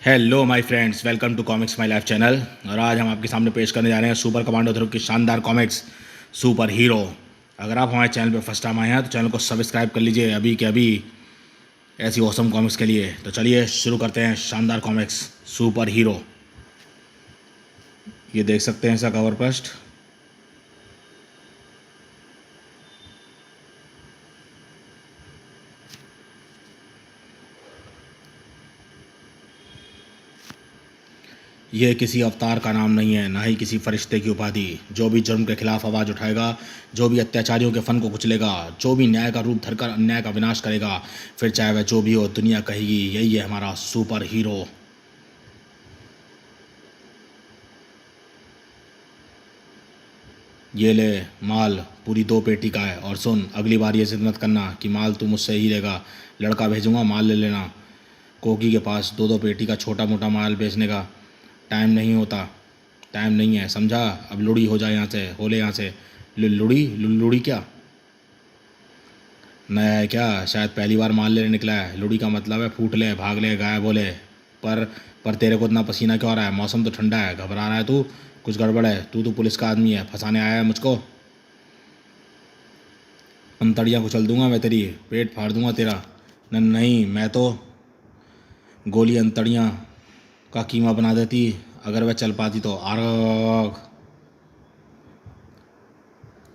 Hello my friends, welcome to Comics My Life channel. और आज हम आपके सामने पेश करने जा रहे हैं सुपर कमांडो ध्रुव की शानदार कॉमिक्स सुपर हीरो। अगर आप हमारे चैनल पर फर्स्ट टाइम आए हैं तो चैनल को सब्सक्राइब कर लीजिए अभी के अभी ऐसी औसम कॉमिक्स के लिए। तो चलिए शुरू करते हैं शानदार कॉमिक्स सुपर हीरो। ये देख सकते हैं इसका कवर फर्स्ट। यह किसी अवतार का नाम नहीं है, ना ही किसी फरिश्ते की उपाधि। जो भी जुर्म के खिलाफ आवाज़ उठाएगा, जो भी अत्याचारियों के फन को कुचलेगा, जो भी न्याय का रूप धरकर अन्याय का विनाश करेगा, फिर चाहे वह जो भी हो, दुनिया कहेगी यही है हमारा सुपर हीरो। ये ले माल पूरी 2 पेटी का है। और सुन, अगली बार ये जिद मत करना कि माल तू मुझसे ही लेगा। लड़का भेजूंगा, माल ले लेना। कोकी के पास 2-2 पेटी का छोटा मोटा माल बेचने का टाइम नहीं होता, टाइम नहीं है, समझा? अब लुड़ी हो जाए यहाँ से, हो ले यहाँ से। लुड़ी लुड़ी क्या नया है क्या? शायद पहली बार माल लेने निकला है। लुड़ी का मतलब है फूट ले, भाग ले, गायब हो ले। पर तेरे को इतना पसीना क्यों आ रहा है? मौसम तो ठंडा है, घबरा रहा है तू? कुछ गड़बड़ है? तू तो पुलिस का आदमी है, फंसाने आया है मुझको? अंतड़ियाँ कुचल दूंगा मैं तेरी, पेट फाड़ दूंगा तेरा। नहीं, मैं तो गोली अंतड़ियाँ का कीमा बना देती अगर वह चल पाती तो। आग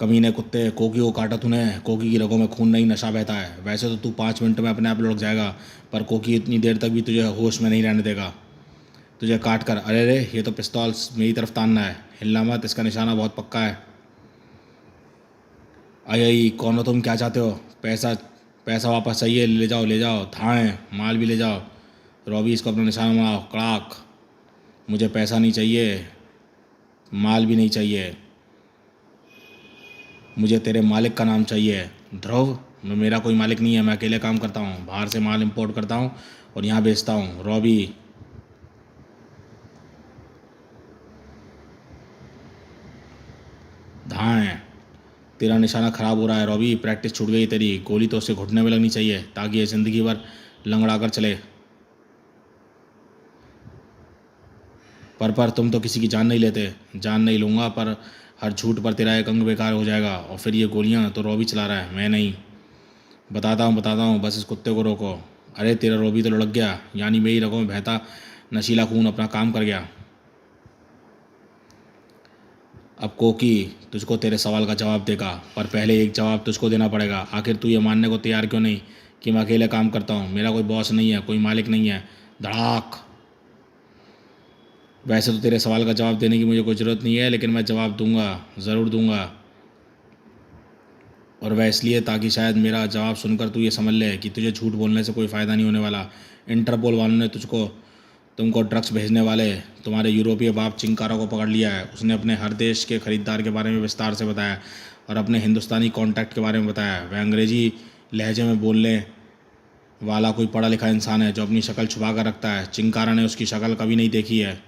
कमीने कुत्ते, कोकी को काटा तूने। कोकी की रगों में खून नहीं, नशा बहता है। वैसे तो तू 5 मिनट में अपने आप लुढ़क जाएगा, पर कोकी इतनी देर तक भी तुझे होश में नहीं रहने देगा। तुझे काट कर, अरे रे, ये तो पिस्तौल मेरी तरफ तानना है। हिलना मत, इसका निशाना बहुत पक्का है। आई कौन हो तुम? क्या चाहते हो? पैसा पैसा वापस चाहिए? ले जाओ ले जाओ, थाएँ माल भी ले जाओ। रॉबी, इसको अपना निशाना बनाओ, कड़ाक। मुझे पैसा नहीं चाहिए, माल भी नहीं चाहिए, मुझे तेरे मालिक का नाम चाहिए। ध्रुव, मेरा कोई मालिक नहीं है, मैं अकेले काम करता हूँ। बाहर से माल इंपोर्ट करता हूँ और यहाँ बेचता हूँ। रॉबी, धाएँ। तेरा निशाना ख़राब हो रहा है रॉबी, प्रैक्टिस छूट गई तेरी। गोली तो उसके घुटने में लगनी चाहिए ताकि ये ज़िंदगी भर लंगड़ा कर चले। पर तुम तो किसी की जान नहीं लेते। जान नहीं लूँगा, पर हर झूठ पर तेरा एक अंग बेकार हो जाएगा। और फिर ये गोलियाँ तो रॉबी चला रहा है, मैं नहीं। बताता हूँ, बस इस कुत्ते को रोको। अरे तेरा रॉबी तो लुढ़क गया, यानी मेरी रगों में बहता नशीला खून अपना काम कर गया। अब कोकी तुझको तेरे सवाल का जवाब देगा, पर पहले एक जवाब तुझको देना पड़ेगा। आखिर तू ये मानने को तैयार क्यों नहीं कि मैं अकेले काम करता हूँ? मेरा कोई बॉस नहीं है, कोई मालिक नहीं है। धड़ाक। वैसे तो तेरे सवाल का जवाब देने की मुझे कोई ज़रूरत नहीं है, लेकिन मैं जवाब दूंगा, ज़रूर दूंगा। और वह इसलिए ताकि शायद मेरा जवाब सुनकर तू ये समझ ले कि तुझे झूठ बोलने से कोई फ़ायदा नहीं होने वाला। इंटरपोल वालों ने तुमको ड्रग्स भेजने वाले तुम्हारे यूरोपीय बाप चिंकारा को पकड़ लिया है। उसने अपने हर देश के खरीदार के बारे में विस्तार से बताया और अपने हिंदुस्तानी कॉन्टैक्ट के बारे में बताया। वह अंग्रेज़ी लहजे में बोलने वाला कोई पढ़ा लिखा इंसान है जो अपनी शक्ल छुपा कर रखता है। चिंकारा ने उसकी शक्ल कभी नहीं देखी है,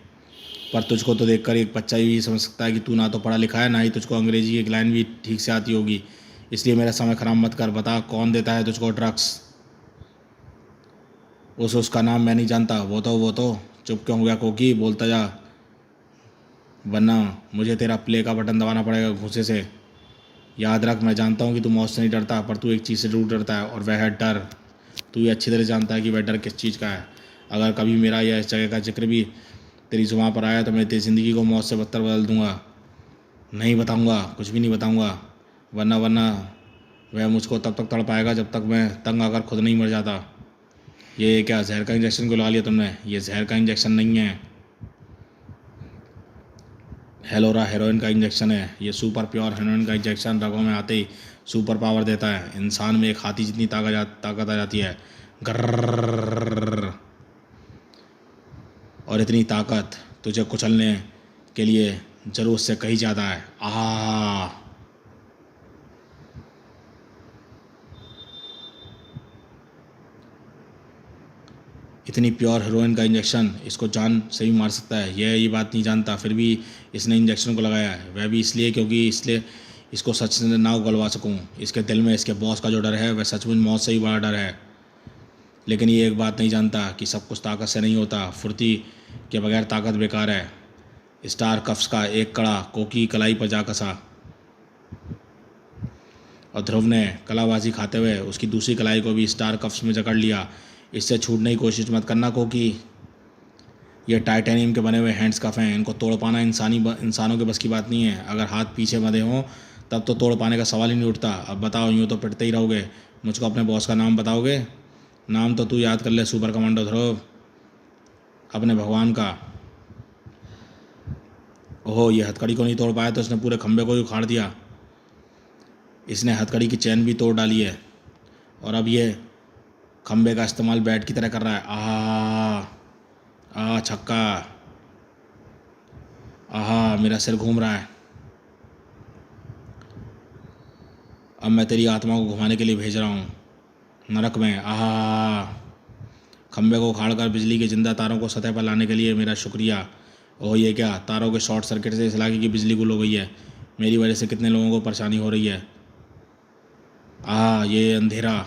पर तुझको तो देखकर एक बच्चा ही समझ सकता है कि तू ना तो पढ़ा लिखा है, ना ही तुझको अंग्रेजी एक लाइन भी ठीक से आती होगी। इसलिए मेरा समय खराब मत कर। बता, कौन देता है तुझको ड्रग्स? उसका नाम मैं नहीं जानता। वो तो चुप क्यों हो गया कोकी? बोलता जा, वरना मुझे तेरा प्ले का बटन दबाना पड़ेगा घूंसे से। याद रख, मैं जानता हूँ कि तू मौत से नहीं डरता, पर तू एक चीज़ से जरूर डरता है, और वह है डर। तू ये अच्छी तरह जानता है कि वह डर किस चीज़ का है। अगर कभी मेरा या इस जगह का जिक्र भी तेरी जुबान पर आया तो मैं तेरी ज़िंदगी को मौत से बदतर बदल दूंगा। नहीं बताऊंगा, कुछ भी नहीं बताऊंगा, वरना वह मुझको तब तक तड़पाएगा जब तक मैं तंग आकर खुद नहीं मर जाता। ये क्या जहर का इंजेक्शन को ला लिया तुमने? ये जहर का इंजेक्शन नहीं है, हेलोरा हेरोइन का इंजेक्शन है। ये सुपर प्योर हेरोइन का इंजेक्शन रगों में आते ही सुपर पावर देता है। इंसान में एक हाथी जितनी ताकत आ जाती है। गर्र। और इतनी ताकत तुझे कुचलने के लिए ज़रूरत से कहीं ज़्यादा है। इतनी प्योर हीरोइन का इंजेक्शन इसको जान से भी मार सकता है। यह ये बात नहीं जानता, फिर भी इसने इंजेक्शन को लगाया है। वह भी इसलिए इसको सच से ना उगलवा सकूं। इसके दिल में इसके बॉस का जो डर है, वह सचमुच मौत से ही बड़ा डर है। लेकिन ये एक बात नहीं जानता कि सब कुछ ताकत से नहीं होता, फुर्ती के बगैर ताकत बेकार है। स्टार कफ्स का एक कड़ा कोकी कलाई पर जा कसा और ध्रुव ने कलाबाजी खाते हुए उसकी दूसरी कलाई को भी स्टार कफ्स में जकड़ लिया। इससे छूटने की कोशिश मत करना कोकी, ये टाइटेनियम के बने हुए हैंड्स कफ हैं, इनको तोड़ पाना इंसानों के बस की बात नहीं है। अगर हाथ पीछे बंधे हों तब तो तोड़ पाने का सवाल ही नहीं उठता। अब बताओ, यूँ तो पिटते ही रहोगे। मुझको अपने बॉस का नाम बताओगे? नाम तो तू याद कर ले, सुपर कमांडो ध्रुव, अपने भगवान का। ओहो, ये हथकड़ी को नहीं तोड़ पाया तो इसने पूरे खंबे को ही उखाड़ दिया। इसने हथकड़ी की चैन भी तोड़ डाली है और अब ये खंबे का इस्तेमाल बैट की तरह कर रहा है। छक्का। मेरा सिर घूम रहा है। अब मैं तेरी आत्मा को घुमाने के लिए भेज रहा हूँ नरक में। खंबे को उखाड़कर बिजली के जिंदा तारों को सतह पर लाने के लिए मेरा शुक्रिया। ओह, ये क्या? तारों के शॉर्ट सर्किट से इस इलाके की बिजली गुल हो गई है। मेरी वजह से कितने लोगों को परेशानी हो रही है। ये अंधेरा।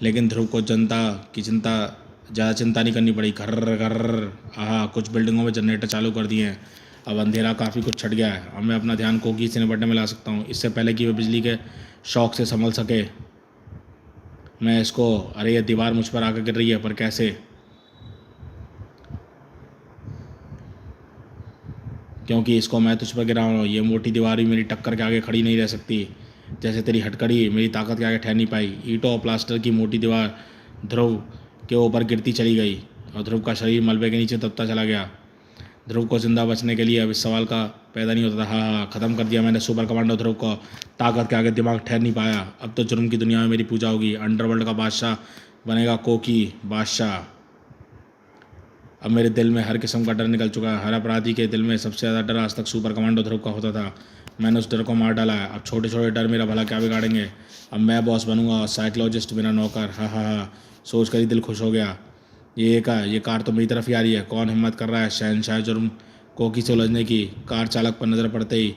लेकिन ध्रुव को ज़्यादा चिंता नहीं करनी पड़ी। घर घर। कुछ बिल्डिंगों में जनरेटर चालू कर दिए हैं। अब अंधेरा काफ़ी कुछ छट गया है। अब मैं अपना ध्यान कोकी से निपटने में ला सकता हूँ, इससे पहले कि वह बिजली के शॉक से संभल सके। मैं इसको, अरे ये दीवार मुझ पर आकर गिर रही है, पर कैसे? क्योंकि इसको मैं तुझ पर गिरा हूँ। ये मोटी दीवार भी मेरी टक्कर के आगे खड़ी नहीं रह सकती, जैसे तेरी हथकड़ी मेरी ताकत के आगे ठहर नहीं पाई। ईंटों और प्लास्टर की मोटी दीवार ध्रुव के ऊपर गिरती चली गई और ध्रुव का शरीर मलबे के नीचे दबता चला गया। ध्रुव को जिंदा बचने के लिए अब इस सवाल का पैदा नहीं होता था। ख़त्म कर दिया मैंने सुपर कमांडो ध्रुव को। ताकत के आगे दिमाग ठहर नहीं पाया। अब तो जुर्म की दुनिया में मेरी पूजा होगी। अंडरवर्ल्ड का बादशाह बनेगा कोकी बादशाह। अब मेरे दिल में हर किस्म का डर निकल चुका है। हर अपराधी के दिल में सबसे ज़्यादा डर आज तक सुपर कमांडो ध्रुव का होता था। मैंने उस डर को मार डाला है। अब छोटे छोटे डर मेरा भला क्या बिगाड़ेंगे। अब मैं बॉस बनूंगा और साइकोलॉजिस्ट मेरा नौकर। सोच कर ही दिल खुश हो गया। ये कार तो मेरी तरफ ही आ रही है। कौन हिम्मत कर रहा है शहनशाह जुर्म कोकी से उलझने की? कार चालक पर नज़र पड़ते ही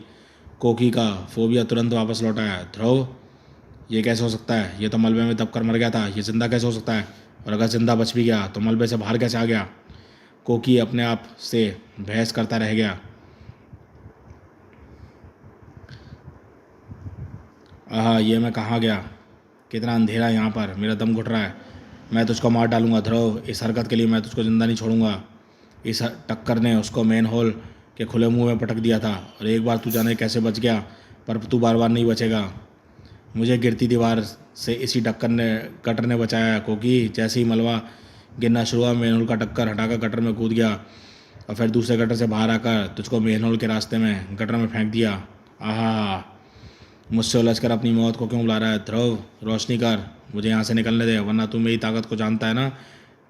कोकी का फोबिया तुरंत वापस लौट आया। ध्रुव, ये कैसे हो सकता है? ये तो मलबे में दबकर मर गया था। ये जिंदा कैसे हो सकता है? और अगर जिंदा बच भी गया तो मलबे से बाहर कैसे आ गया? कोकी अपने आप से बहस करता रह गया। ये मैं कहाँ गया? कितना अंधेरा है यहाँ पर। मेरा दम घुट रहा है। मैं तुझको मार डालूंगा ध्रुव। इस हरकत के लिए मैं तुझको जिंदा नहीं छोड़ूंगा। इस टक्कर ने उसको मेन होल के खुले मुंह में पटक दिया था और एक बार तू जाने कैसे बच गया, पर तू बार बार नहीं बचेगा। मुझे गिरती दीवार से इसी गटर ने बचाया है कोकी। जैसे ही मलबा गिरना शुरू हुआ, मेन होल का टक्कर हटाकर गटर में कूद गया और फिर दूसरे गटर से बाहर आकर तुझको मेन होल के रास्ते में गटर में फेंक दिया। मुझसे उलझकर अपनी मौत को क्यों बुला रहा है ध्रुव? रोशनी कर, मुझे यहाँ से निकलने दे, वरना तू मेरी ताकत को जानता है ना,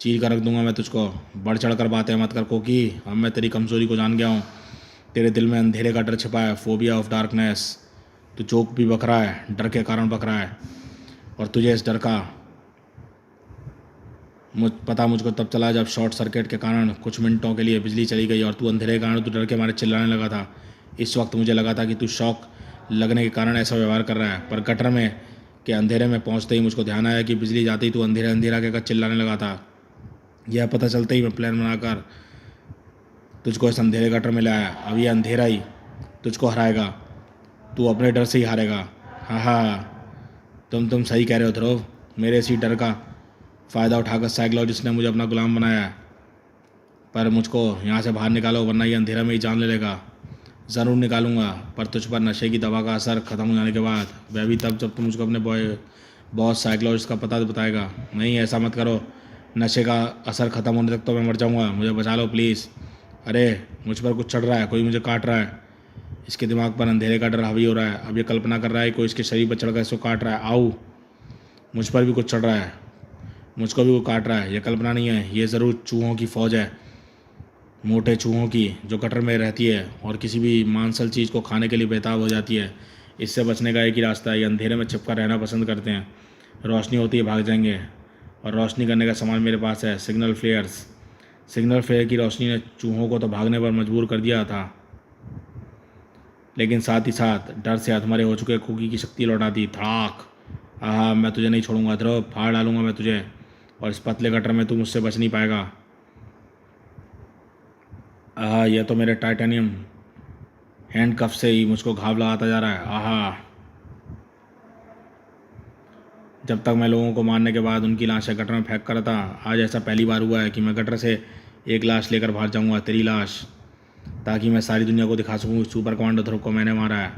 चीर कर रख दूंगा मैं तुझको। बढ़ चढ़ कर बातें मत कर कोकी। अब मैं तेरी कमज़ोरी को जान गया हूँ। तेरे दिल में अंधेरे का डर छिपा है, फोबिया ऑफ डार्कनेस। तू जोक भी बक रहा है, डर के कारण बक रहा है। और तुझे इस डर का मुझको तब चला जब शॉर्ट सर्किट के कारण कुछ मिनटों के लिए बिजली चली गई और तू अंधेरे के कारण तू डर के मारे चिल्लाने लगा था। इस वक्त मुझे लगा था कि तू शॉक लगने के कारण ऐसा व्यवहार कर रहा है, पर गटर में के अंधेरे में पहुंचते ही मुझको ध्यान आया कि बिजली जाते ही तू अंधेरा कहकर चिल्लाने लगा था। यह पता चलते ही मैं प्लान बनाकर तुझको इस अंधेरे गटर में लाया। अब ये अंधेरा ही तुझको हराएगा। तू अपने डर से ही हारेगा। तुम सही कह रहे हो ध्रुव। मेरे इसी डर का फ़ायदा उठाकर साइकोलॉजिस्ट ने मुझे अपना गुलाम बनाया है। पर मुझको यहाँ से बाहर निकालो, वरना ये अंधेरा में ही जान ले लेगा। ज़रूर निकालूंगा, पर तुझ पर नशे की दवा का असर ख़त्म हो जाने के बाद। वह भी तब जब तुम मुझको अपने बॉस साइकोलॉजिस्ट का पता बताएगा। नहीं, ऐसा मत करो। नशे का असर ख़त्म होने तक तो मैं मर जाऊँगा। मुझे बचा लो प्लीज़। अरे, मुझ पर कुछ चढ़ रहा है, कोई मुझे काट रहा है। इसके दिमाग पर अंधेरे का डर हावी हो रहा है। अब ये कल्पना कर रहा है कोई इसके शरीर पर चढ़कर इसको काट रहा है। आओ, मुझ पर भी कुछ चढ़ रहा है, मुझको भी वो काट रहा है। ये कल्पना नहीं है, ये ज़रूर चूहों की फ़ौज है, मोटे चूहों की, जो गटर में रहती है और किसी भी मांसल चीज़ को खाने के लिए बेताब हो जाती है। इससे बचने का एक ही रास्ता है, ये अंधेरे में छिपकर रहना पसंद करते हैं। रोशनी होती है भाग जाएंगे, और रोशनी करने का सामान मेरे पास है, सिग्नल फ्लेयर्स। सिग्नल फ्लेयर की रोशनी ने चूहों को तो भागने पर मजबूर कर दिया था, लेकिन साथ ही साथ डर से अधमरे हो चुके कोकी की शक्ति लौटा दी। धड़ाक। हाँ, मैं तुझे नहीं छोड़ूंगा ध्रुव, फाड़ डालूंगा मैं तुझे, और इस पतले गटर में तू मुझसे बच नहीं पाएगा। हाँ, ये तो मेरे टाइटेनियम हैंड कफ से ही मुझको घाव लगाता जा रहा है। आहा, जब तक मैं लोगों को मारने के बाद उनकी लाशें गटर में फेंक कर था, आज ऐसा पहली बार हुआ है कि मैं गटर से एक लाश लेकर बाहर जाऊंगा, तेरी लाश, ताकि मैं सारी दुनिया को दिखा सकूँ कि सुपर कमांडो ध्रुव को मैंने मारा है।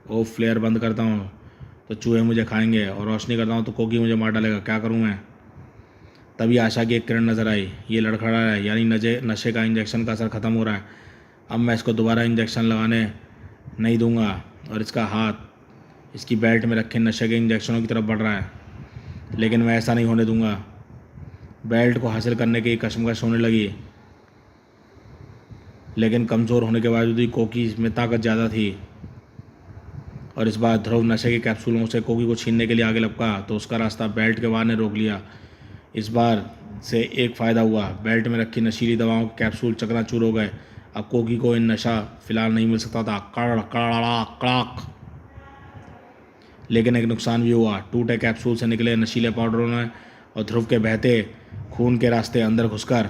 ओ, फ्लेयर बंद करता हूँ तो चूहे मुझे खाएंगे, और रोशनी करता हूँ तो कोकी मुझे मार डालेगा। क्या करूँ मैं? तभी आशा की एक किरण नजर आई। ये लड़खड़ा है, यानी नशे का इंजेक्शन का असर ख़त्म हो रहा है। अब मैं इसको दोबारा इंजेक्शन लगाने नहीं दूंगा, और इसका हाथ इसकी बेल्ट में रखे नशे के इंजेक्शनों की तरफ बढ़ रहा है, लेकिन मैं ऐसा नहीं होने दूंगा। बेल्ट को हासिल करने की कशमकश होने लगी, लेकिन कमज़ोर होने के बावजूद भी कोकी में ताकत ज़्यादा थी। और इस बार ध्रुव नशे के कैप्सूलों से कोकी को छीनने के लिए आगे लपका तो उसका रास्ता बेल्ट के बाहर ने रोक लिया। इस बार से एक फ़ायदा हुआ, बेल्ट में रखी नशीली दवाओं के कैप्सूल चकनाचूर हो गए। अब कोकी को इन नशा फिलहाल नहीं मिल सकता था। कड़ कड़ा कड़ाक। लेकिन एक नुकसान भी हुआ। टूटे कैप्सूल से निकले नशीले पाउडरों ने और ध्रुव के बहते खून के रास्ते अंदर घुसकर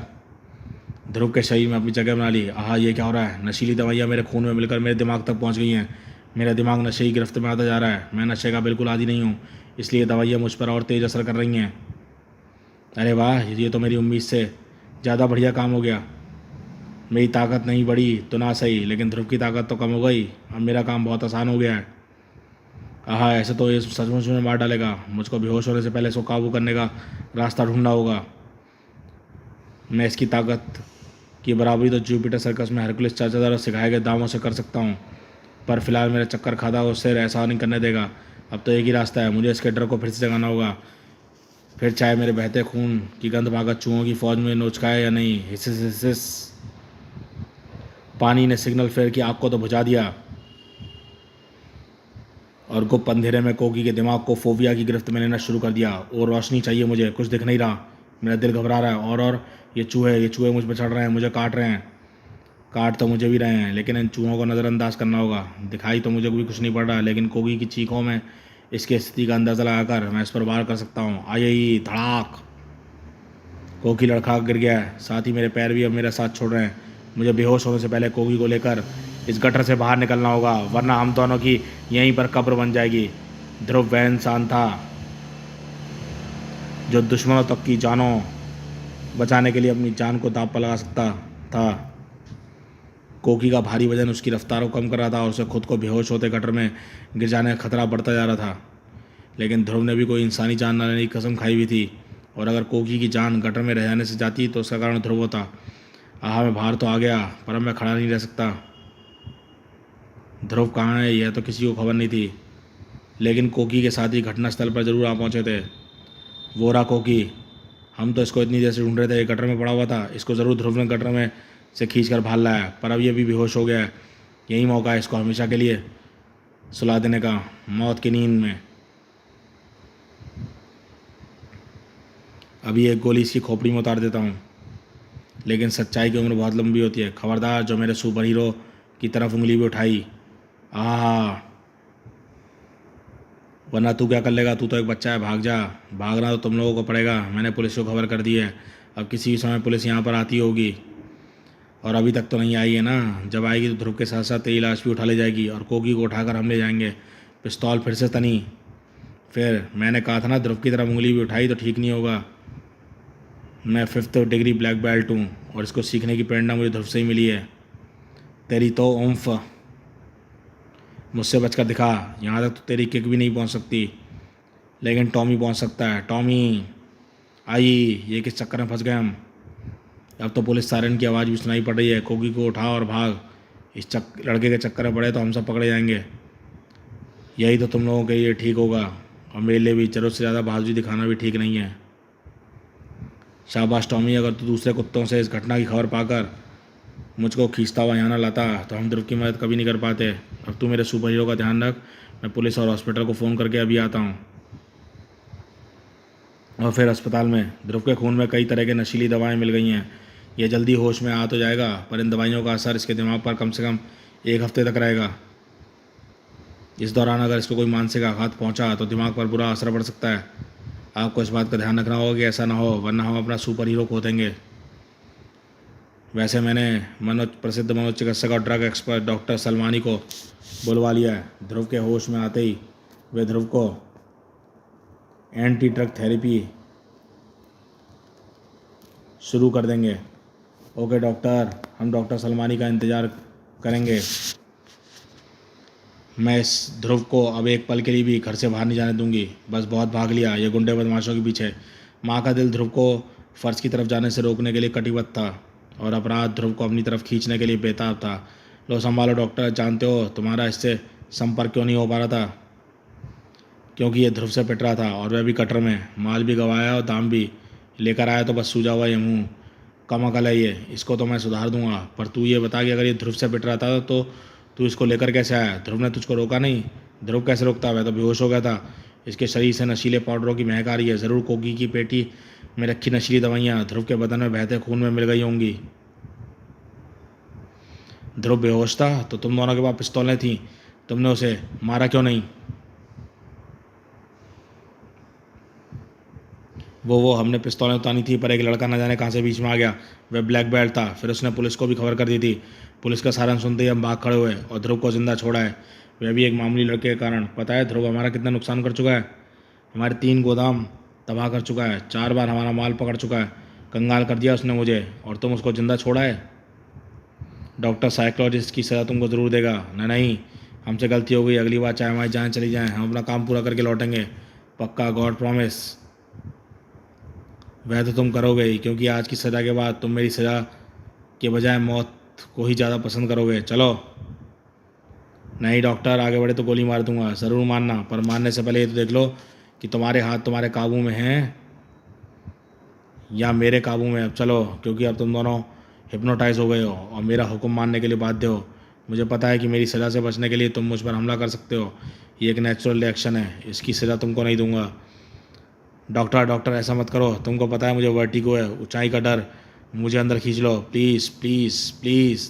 ध्रुव के शरीर में अपनी जगह बना ली। आहा, ये क्या हो रहा है? नशीली दवाइयाँ मेरे खून में मिलकर मेरे दिमाग तक पहुँच गई हैं। मेरा दिमाग नशे की गिरफ्त में आता जा रहा है। मैं नशे का बिल्कुल आदी नहीं हूँ, इसलिए दवाइयाँ मुझ पर और तेज़ असर कर रही हैं। अरे वाह, ये तो मेरी उम्मीद से ज़्यादा बढ़िया काम हो गया। मेरी ताकत नहीं बढ़ी तो ना सही, लेकिन ध्रुव की ताकत तो कम हो गई। अब मेरा काम बहुत आसान हो गया है। आहा, ऐसे तो ये सचमुच में मार डालेगा। मुझको बेहोश होने से पहले इसको काबू करने का रास्ता ढूंढना होगा। मैं इसकी ताकत की बराबरी तो जुपिटर सर्कस में हरकुलिस चाचा द्वारा सिखाए गए दामों से कर सकता हूँ, पर फिलहाल मेरा चक्कर खाता हुआ उससे ऐसा नहीं करने देगा। अब तो एक ही रास्ता है, मुझे इसके डर को फिर से जगाना होगा। फिर चाहे मेरे बहते खून की गंध भागत चूहों की फौज में नोचकाए या नहीं। हिस हिस हिस। पानी ने सिग्नल फेयर की आग को तो बुझा दिया, और गुप्त अंधेरे में कोकी के दिमाग को फोबिया की गिरफ्त में लेना शुरू कर दिया। और रोशनी चाहिए मुझे, कुछ दिख नहीं रहा, मेरा दिल घबरा रहा है। और ये चूहे मुझ पर चढ़ रहे हैं, मुझे काट रहे हैं। काट तो मुझे भी रहे हैं, लेकिन इन चूहों को नज़रअंदाज करना होगा। दिखाई तो मुझे भी कुछ नहीं पड़ रहा, लेकिन कोकी की चीखों में इसकी स्थिति का अंदाज़ा लगाकर मैं इस पर वार कर सकता हूँ। आई धड़ाक। कोकी लड़खड़ा गिर गया है, साथ ही मेरे पैर भी अब मेरा साथ छोड़ रहे हैं। मुझे बेहोश होने से पहले कोकी को लेकर इस गटर से बाहर निकलना होगा, वरना हम दोनों की यहीं पर कब्र बन जाएगी। ध्रुव वह इंसान था जो दुश्मनों तक की जानों बचाने के लिए अपनी जान को दांव पर लगा सकता था। कोकी का भारी वजन उसकी रफ्तार को कम कर रहा था और उसे खुद को बेहोश होते गटर में गिर जाने का खतरा बढ़ता जा रहा था। लेकिन ध्रुव ने भी कोई इंसानी जान न लेने की कसम खाई हुई थी, और अगर कोकी की जान गटर में रह जाने से जाती तो उसका कारण ध्रुव होता। आहा, मैं बाहर तो आ गया, पर अब मैं खड़ा नहीं रह सकता। ध्रुव कहाँ है, यह तो किसी को खबर नहीं थी, लेकिन कोकी के साथ ही घटनास्थल पर जरूर आ पहुँचे थे। वो रहा कोकी। हम तो इसको इतनी देर से ढूंढ रहे थे, ये गटर में पड़ा हुआ था। इसको ज़रूर ध्रुव ने गटर में से खींच कर भाल लाया है, पर अब ये भी बेहोश हो गया है। यही मौका है इसको हमेशा के लिए सुला देने का, मौत की नींद में। अभी एक गोली इसकी खोपड़ी में उतार देता हूँ, लेकिन सच्चाई की उम्र बहुत लंबी होती है। खबरदार जो मेरे सुपर हीरो की तरफ उंगली भी उठाई, आह, वरना तू क्या कर लेगा? तू तो एक बच्चा है, भाग जा। भागना तो तुम लोगों को पड़ेगा, मैंने पुलिस को खबर कर दी है। अब किसी भी समय पुलिस यहाँ पर आती होगी, और अभी तक तो नहीं आई है ना। जब आएगी तो ध्रुव के साथ साथ तेरी लाश भी उठा ले जाएगी, और कोकी को उठाकर हम ले जाएंगे। पिस्तौल फिर से तनी। फिर मैंने कहा था ना, ध्रुव की तरफ उंगली भी उठाई तो ठीक नहीं होगा। मैं 5th डिग्री ब्लैक बेल्ट हूँ, और इसको सीखने की प्रेरणा मुझे ध्रुव से ही मिली है। तेरी तो उम्फ, मुझसे बचकर दिखा। यहाँ तक तो तेरी किक भी नहीं पहुँच सकती, लेकिन टॉमी पहुँच सकता है। टॉमी आई, ये किस चक्कर में फंस गए हम? अब तो पुलिस सायरन की आवाज़ भी सुनाई पड़ रही है। कोकी को उठा और भाग। इस लड़के के चक्कर में पड़े तो हम सब पकड़े जाएंगे। यही तो तुम लोगों के लिए ठीक होगा, और मेरे लिए भी। ज़रूरत से ज़्यादा बहादुरी दिखाना भी ठीक नहीं है। शाबाश टॉमी, अगर तू दूसरे कुत्तों से इस घटना की खबर पाकर मुझको खींचता हुआ यहाँ ना लाता तो हम ध्रुव की मदद कभी नहीं कर पाते। अब तू मेरे सुपर हीरो का ध्यान रख, मैं पुलिस और हॉस्पिटल को फ़ोन करके अभी आता हूँ। और फिर अस्पताल में ध्रुव के खून में कई तरह के नशीली दवाएं मिल गई हैं। यह जल्दी होश में आ तो जाएगा, पर इन दवाइयों का असर इसके दिमाग पर कम से कम 1 हफ्ते तक रहेगा। इस दौरान अगर इसको कोई मानसिक आघात पहुंचा तो दिमाग पर बुरा असर पड़ सकता है। आपको इस बात का ध्यान रखना होगा कि ऐसा ना हो, वरना हम अपना सुपर हीरो खो देंगे। वैसे मैंने प्रसिद्ध मनोचिकित्सक और ड्रग एक्सपर्ट डॉक्टर सलमानी को बुलवा लिया है। ध्रुव के होश में आते ही वे ध्रुव को एंटी ड्रग थेरेपी शुरू कर देंगे। ओके डॉक्टर, हम डॉक्टर सलमानी का इंतज़ार करेंगे। मैं इस ध्रुव को अब एक पल के लिए भी घर से बाहर नहीं जाने दूंगी। बस बहुत भाग लिया ये गुंडे बदमाशों के पीछे। माँ का दिल ध्रुव को फ़र्ज की तरफ जाने से रोकने के लिए कटिबद्ध था और अपराध ध्रुव को अपनी तरफ खींचने के लिए बेताब था। लो संभालो डॉक्टर, जानते हो तुम्हारा इससे संपर्क क्यों नहीं हो पा रहा था? क्योंकि ये ध्रुव से पिट रहा था और वह भी कटर में। माल भी गंवाया और दाम भी लेकर आया तो बस सूझा हुआ ये मुँह। कम अकल है ये, इसको तो मैं सुधार दूंगा। पर तू ये बता कि अगर ये ध्रुव से पिट रहा था तो तू इसको लेकर कैसे आया? ध्रुव ने तुझको रोका नहीं? ध्रुव कैसे रोकता? वह तो बेहोश हो गया था। इसके शरीर से नशीले पाउडरों की महक आ रही है। ज़रूर कोकी की पेटी में रखी नशीली दवाइयाँ ध्रुव के बदन में बहते खून में मिल गई होंगी। ध्रुव बेहोश था तो तुम दोनों के पास पिस्तौलें थीं, तुमने उसे मारा क्यों नहीं? वो हमने पिस्तौलें उतारी थी, पर एक लड़का न जाने कहाँ से बीच में आ गया। वह ब्लैक बेल्ट था। फिर उसने पुलिस को भी खबर कर दी थी। पुलिस का सारण सुनते ही हम भाग खड़े हुए और ध्रुव को जिंदा छोड़ा है, वह भी एक मामूली लड़के के कारण। पता है ध्रुव हमारा कितना नुकसान कर चुका है? हमारे 3 गोदाम तबाह कर चुका है, 4 बार हमारा माल पकड़ चुका है, कंगाल कर दिया उसने मुझे, और तुम उसको जिंदा छोड़ा है। डॉक्टर साइकोलॉजिस्ट की सज़ा तुमको ज़रूर देगा। नहीं, हमसे गलती हो गई, अगली बार चाहे हमारी जान चली जाए हम अपना काम पूरा करके लौटेंगे, पक्का, गॉड प्रॉमिस। वह तो तुम करोगे ही, क्योंकि आज की सज़ा के बाद तुम मेरी सज़ा के बजाय मौत को ही ज़्यादा पसंद करोगे। चलो। नहीं डॉक्टर, आगे बढ़े तो गोली मार दूंगा। ज़रूर मारना, पर मारने से पहले ये तो देख लो कि तुम्हारे हाथ तुम्हारे काबू में हैं या मेरे काबू में। अब चलो, क्योंकि अब तुम दोनों हिप्नोटाइज हो गए हो और मेरा हुक्म मानने के लिए बाध्य हो। मुझे पता है कि मेरी सज़ा से बचने के लिए तुम मुझ पर हमला कर सकते हो। ये एक नेचुरल रिएक्शन है, इसकी सज़ा तुमको नहीं दूंगा। डॉक्टर ऐसा मत करो, तुमको पता है मुझे वर्टिगो है, ऊंचाई का डर। मुझे अंदर खींच लो प्लीज़ प्लीज़ प्लीज़।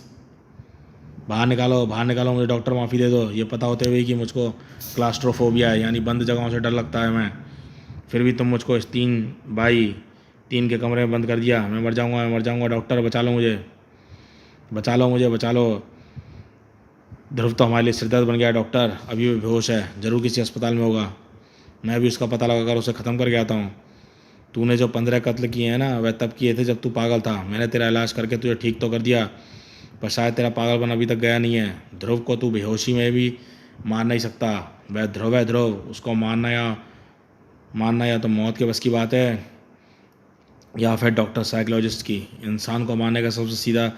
बाहर निकालो मुझे डॉक्टर, माफ़ी दे दो। ये पता होते हुए कि मुझको क्लास्ट्रोफोबिया है, यानी बंद जगहों से डर लगता है मैं, फिर भी तुम मुझको इस 3x3 के कमरे में बंद कर दिया। मैं मर जाऊंगा डॉक्टर, बचा लो। ध्रुव तो हमारे लिए सिरदर्द बन गया है डॉक्टर, अभी भी बेहोश है, ज़रूर किसी अस्पताल में होगा। मैं भी उसका पता लगाकर उसे ख़त्म करके आता हूँ। तूने जो 15 कत्ल किए हैं ना, वह तब किए थे जब तू पागल था। मैंने तेरा इलाज करके तुझे ठीक तो कर दिया, पर शायद तेरा पागलपन अभी तक गया नहीं है। ध्रुव को तू बेहोशी में भी मार नहीं सकता। वह ध्रुव है ध्रुव, उसको मारना या तो मौत के बस की बात है या फिर डॉक्टर साइकोलॉजिस्ट की। इंसान को मारने का सबसे सीधा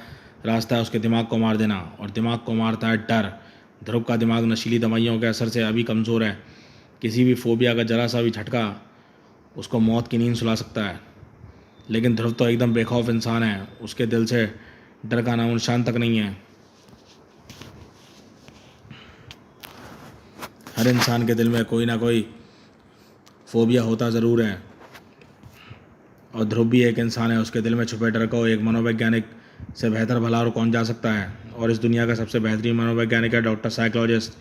रास्ता है उसके दिमाग को मार देना, और दिमाग को मारता है डर। ध्रुव का दिमाग नशीली दवाइयों के असर से अभी कमज़ोर है। किसी भी फोबिया का जरा सा भी झटका उसको मौत की नींद सुला सकता है। लेकिन ध्रुव तो एकदम बेखौफ इंसान है, उसके दिल से डर का नामो निशान तक नहीं है। हर इंसान के दिल में कोई ना कोई फोबिया होता ज़रूर है, और ध्रुव भी एक इंसान है। उसके दिल में छुपे डर को एक मनोवैज्ञानिक से बेहतर भला और कौन जा सकता है? और इस दुनिया का सबसे बेहतरीन मनोवैज्ञानिक है डॉक्टर साइकोलॉजिस्ट।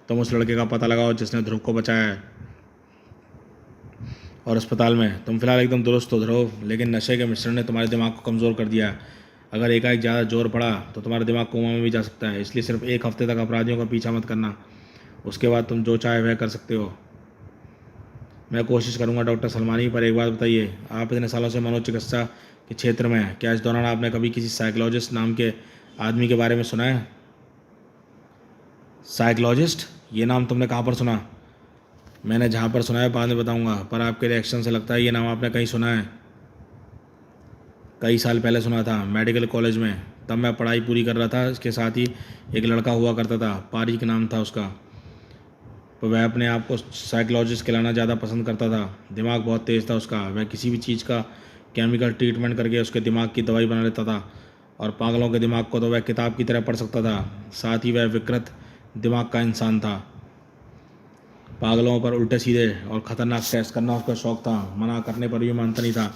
तुम उस लड़के का पता लगाओ जिसने ध्रुव को बचाया है, और अस्पताल में तुम फिलहाल एकदम दुरुस्त हो ध्रुव, लेकिन नशे के मिश्रण ने तुम्हारे दिमाग को कमज़ोर कर दिया है। अगर एकाएक ज़्यादा जोर पड़ा तो तुम्हारा दिमाग कोमा में भी जा सकता है। इसलिए सिर्फ 1 हफ्ते तक अपराधियों का पीछा मत करना, उसके बाद तुम जो चाहे वह कर सकते हो। मैं कोशिश करूंगा डॉक्टर सलमानी, पर एक बात बताइए, आप इतने सालों से मनोचिकित्सा के क्षेत्र में हैं, क्या इस दौरान आपने कभी किसी साइकोलॉजिस्ट नाम के आदमी के बारे में सुना है? साइकोलॉजिस्ट? ये नाम तुमने कहाँ पर सुना? मैंने जहाँ पर सुना है बाद में बताऊँगा, पर आपके रिएक्शन से लगता है ये नाम आपने कहीं सुना है। कई साल पहले सुना था, मेडिकल कॉलेज में। तब मैं पढ़ाई पूरी कर रहा था। इसके साथ ही एक लड़का हुआ करता था, पारिक नाम था उसका। पर वह अपने आप को साइकोलॉजिस्ट कहलाना ज़्यादा पसंद करता था। दिमाग बहुत तेज़ था उसका। वह किसी भी चीज़ का केमिकल ट्रीटमेंट करके उसके दिमाग की दवाई बना लेता था, और पागलों के दिमाग को तो वह किताब की तरह पढ़ सकता था। साथ ही वह विकृत दिमाग का इंसान था। पागलों पर उल्टे सीधे और ख़तरनाक टेस्ट करना उसका शौक़ था। मना करने पर भी मानता नहीं था।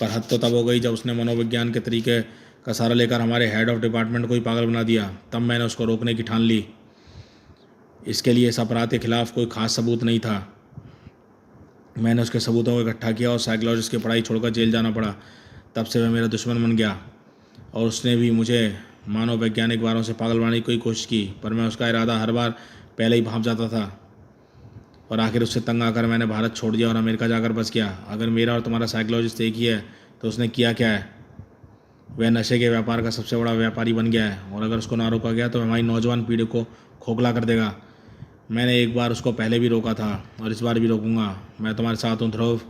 पर हद तो तब हो गई जब उसने मनोविज्ञान के तरीके का सहारा लेकर हमारे हेड ऑफ डिपार्टमेंट को ही पागल बना दिया। तब मैंने उसको रोकने की ठान ली। इसके लिए इस अपराध के खिलाफ कोई खास सबूत नहीं था। मैंने उसके सबूतों को इकट्ठा किया और साइकोलॉजिस्ट की पढ़ाई छोड़कर जेल जाना पड़ा। तब से वह मेरा दुश्मन बन गया और उसने भी मुझे मानव वैज्ञानिक वारों से पागल बनाने की कोई कोशिश की, पर मैं उसका इरादा हर बार पहले ही भांप जाता था और आखिर उससे तंग आकर मैंने भारत छोड़ दिया और अमेरिका जाकर बस गया। अगर मेरा और तुम्हारा साइकोलॉजिस्ट एक ही है तो उसने किया क्या है? वह नशे के व्यापार का सबसे बड़ा व्यापारी बन गया है और अगर उसको ना रोका गया तो हमारी नौजवान पीढ़ी को खोखला कर देगा। मैंने एक बार उसको पहले भी रोका था और इस बार भी रोकूंगा। मैं तुम्हारे साथ हूँ ध्रुव।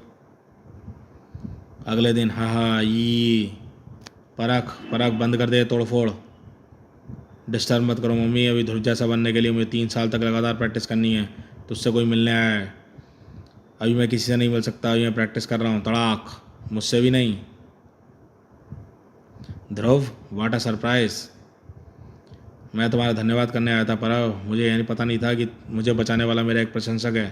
अगले दिन हा ई परख परख बंद कर दे, तोड़ फोड़। डिस्टर्ब मत करो मम्मी, अभी ध्रुव जैसा बनने के लिए मुझे 3 साल तक लगातार प्रैक्टिस करनी है। तुझसे कोई मिलने आया है? अभी मैं किसी से नहीं मिल सकता, अभी मैं प्रैक्टिस कर रहा हूँ। तड़ाक, मुझसे भी नहीं। ध्रुव, व्हाट अ सरप्राइज। मैं तुम्हारा धन्यवाद करने आया था, पर मुझे यानी पता नहीं था कि मुझे बचाने वाला मेरा एक प्रशंसक है।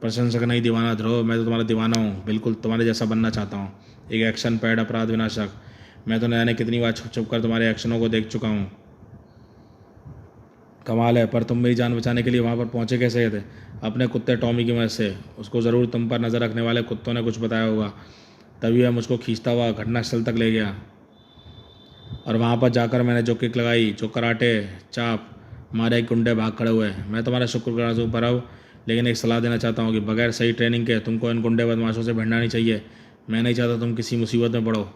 प्रशंसक नहीं, दीवाना। ध्रुव, मैं तो तुम्हारा दीवाना हूँ, बिल्कुल तुम्हारे जैसा बनना चाहता हूँ। एक एक्शन पैड अपराध विनाशक। मैं तो न जाने कितनी बार छुप छुप कर तुम्हारे एक्शनों को देख चुका हूँ। कमाल है, पर तुम मेरी जान बचाने के लिए वहाँ पर पहुँचे कैसे थे? अपने कुत्ते टॉमी की मदद से। उसको ज़रूर तुम पर नज़र रखने वाले कुत्तों ने कुछ बताया होगा, तभी वह मुझको खींचता हुआ घटनास्थल तक ले गया और वहाँ पर जाकर मैंने जो किक लगाई, जो कराटे चाप मारे, एक गुंडे भाग खड़े हुए। मैं तुम्हारा शुक्रगुजार हूँ परव, लेकिन एक सलाह देना चाहता हूँ कि बगैर सही ट्रेनिंग के तुमको इन गुंडे बदमाशों से भिड़ना नहीं चाहिए। मैं नहीं चाहता तुम किसी मुसीबत में पड़ो।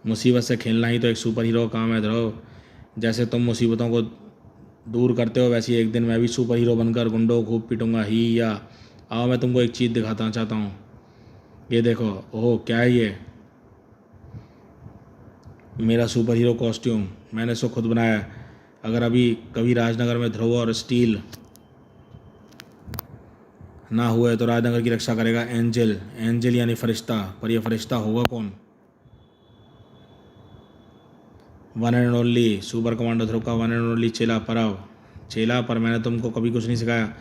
मुसीबत से खेलना ही तो एक सुपर हीरो का काम है ध्रुव। जैसे तुम मुसीबतों को दूर करते हो, वैसे ही एक दिन मैं भी सुपर हीरो बनकर गुंडों को खूब पीटूंगा ही या। आओ, मैं तुमको एक चीज़ दिखाता चाहता हूँ। ये देखो। ओह, क्या है ये? मेरा सुपर हीरो कॉस्ट्यूम। मैंने इसको खुद बनाया है। अगर अभी कभी राजनगर में ध्रुव और स्टील ना हुए तो राजनगर की रक्षा करेगा एंजल। एंजल यानी फरिश्ता, पर यह फरिश्ता होगा कौन? One and only super commando Dhruv का वन एंड ओनली चेला परव। चेला? पर मैंने तुमको कभी कुछ नहीं सिखाया,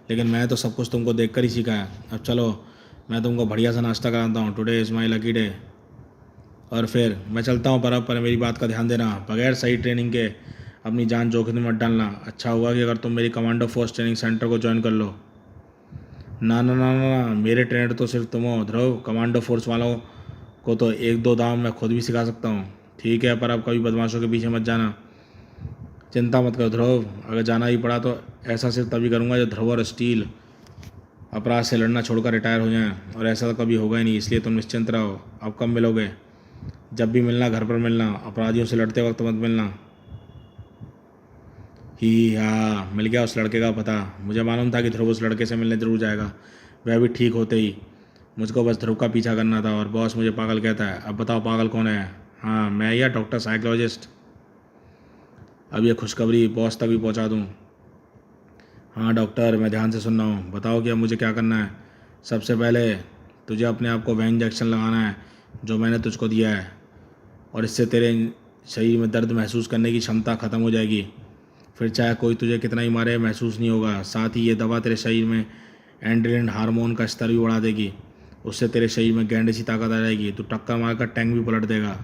लेकिन मैं तो सब कुछ तुमको देख कर ही सीखा है। अब चलो, मैं तुमको बढ़िया सा नाश्ता कराता हूँ। Today is my lucky day. और फिर मैं चलता हूँ परव, पर मेरी बात का ध्यान देना, बगैर सही ट्रेनिंग के अपनी जान जोखिम में मत डालना। अच्छा होगा कि अगर तुम मेरी कमांडो फोर्स ट्रेनिंग सेंटर को ज्वाइन कर लो। ना ना ना ना ना, मेरे ट्रेनर तो सिर्फ तुम हो ध्रुव। कमांडो फोर्स वालों को तो एक दो दाम मैं खुद भी सिखा सकता हूँ। ठीक है, पर अब कभी बदमाशों के पीछे मत जाना। चिंता मत करो ध्रुव, अगर जाना ही पड़ा तो ऐसा सिर्फ तभी करूँगा जब ध्रुव और स्टील अपराध से लड़ना छोड़कर रिटायर हो जाएं, और ऐसा तो कभी होगा ही नहीं, इसलिए तुम निश्चिंत रहो। अब कब मिलोगे? जब भी मिलना घर पर मिलना, अपराधियों से लड़ते वक्त मत मिलना। ही हाँ, मिल गया उस लड़के का पता। मुझे मालूम था कि ध्रुव उस लड़के से मिलने जरूर जाएगा, वह भी ठीक होते ही। मुझको बस ध्रुव का पीछा करना था और बॉस मुझे पागल कहता है। अब बताओ पागल कौन है? हाँ, मैं या डॉक्टर साइकोलॉजिस्ट? अब ये खुशखबरी बॉस तक भी पहुंचा दूं? हाँ डॉक्टर, मैं ध्यान से सुन रहा हूँ। बताओ कि अब मुझे क्या करना है। सबसे पहले तुझे अपने आप को वह इंजेक्शन लगाना है जो मैंने तुझको दिया है, और इससे तेरे शरीर में दर्द महसूस करने की क्षमता ख़त्म हो जाएगी। फिर चाहे कोई तुझे कितना ही मारे, महसूस नहीं होगा। साथ ही ये दवा तेरे शरीर में एंड्रेलिन हार्मोन का स्तर भी बढ़ा देगी। उससे तेरे शरीर में गैंडे सी ताकत आ जाएगी, तू टक्कर मारकर टैंक भी पलट देगा।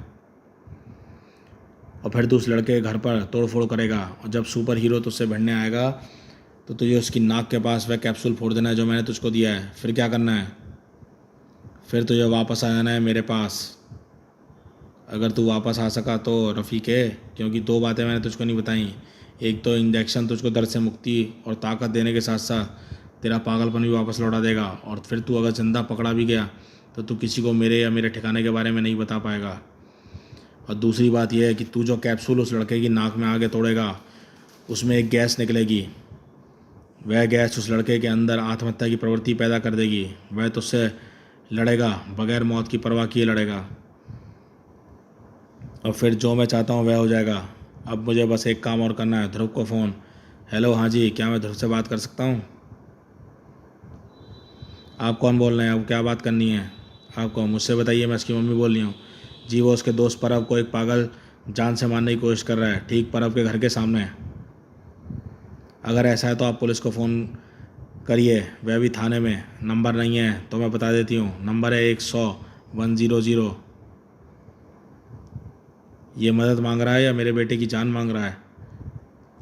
और फिर तू उस लड़के के घर पर तोड़ फोड़ करेगा, और जब सुपर हीरो तुझसे भिड़ने आएगा तो तुझे उसकी नाक के पास वह कैप्सूल फोड़ देना है जो मैंने तुझको दिया है। फिर क्या करना है? फिर तुझे वापस आ जाना है मेरे पास। अगर तू वापस आ सका तो रफ़ीके, क्योंकि 2 बातें मैंने तुझको नहीं बताई। एक तो इंजेक्शन तुझको दर्द से मुक्ति और ताकत देने के साथ साथ तेरा पागलपन भी वापस लौटा देगा, और फिर तू अगर जिंदा पकड़ा भी गया तो तू किसी को मेरे या मेरे ठिकाने के बारे में नहीं बता पाएगा। और दूसरी बात यह है कि तू जो कैप्सूल उस लड़के की नाक में आगे तोड़ेगा, उसमें एक गैस निकलेगी। वह गैस उस लड़के के अंदर आत्महत्या की प्रवृत्ति पैदा कर देगी। वह तुझसे लड़ेगा, बगैर मौत की परवाह किए लड़ेगा, और फिर जो मैं चाहता हूँ वह हो जाएगा। अब मुझे बस एक काम और करना है। ध्रुव को फ़ोन। हेलो, हाँ जी, क्या मैं ध्रुव से बात कर सकता हूँ? आप कौन बोल रहे हैं? आपको क्या बात करनी है? आपको मुझसे बताइए, मैं उसकी मम्मी बोल रही हूँ। जी, वो उसके दोस्त परव को एक पागल जान से मारने की कोशिश कर रहा है, ठीक परव के घर के सामने। अगर ऐसा है तो आप पुलिस को फ़ोन करिए, वह भी थाने में। नंबर नहीं है तो मैं बता देती हूँ, नंबर है 100-100। ये मदद मांग रहा है या मेरे बेटे की जान मांग रहा है?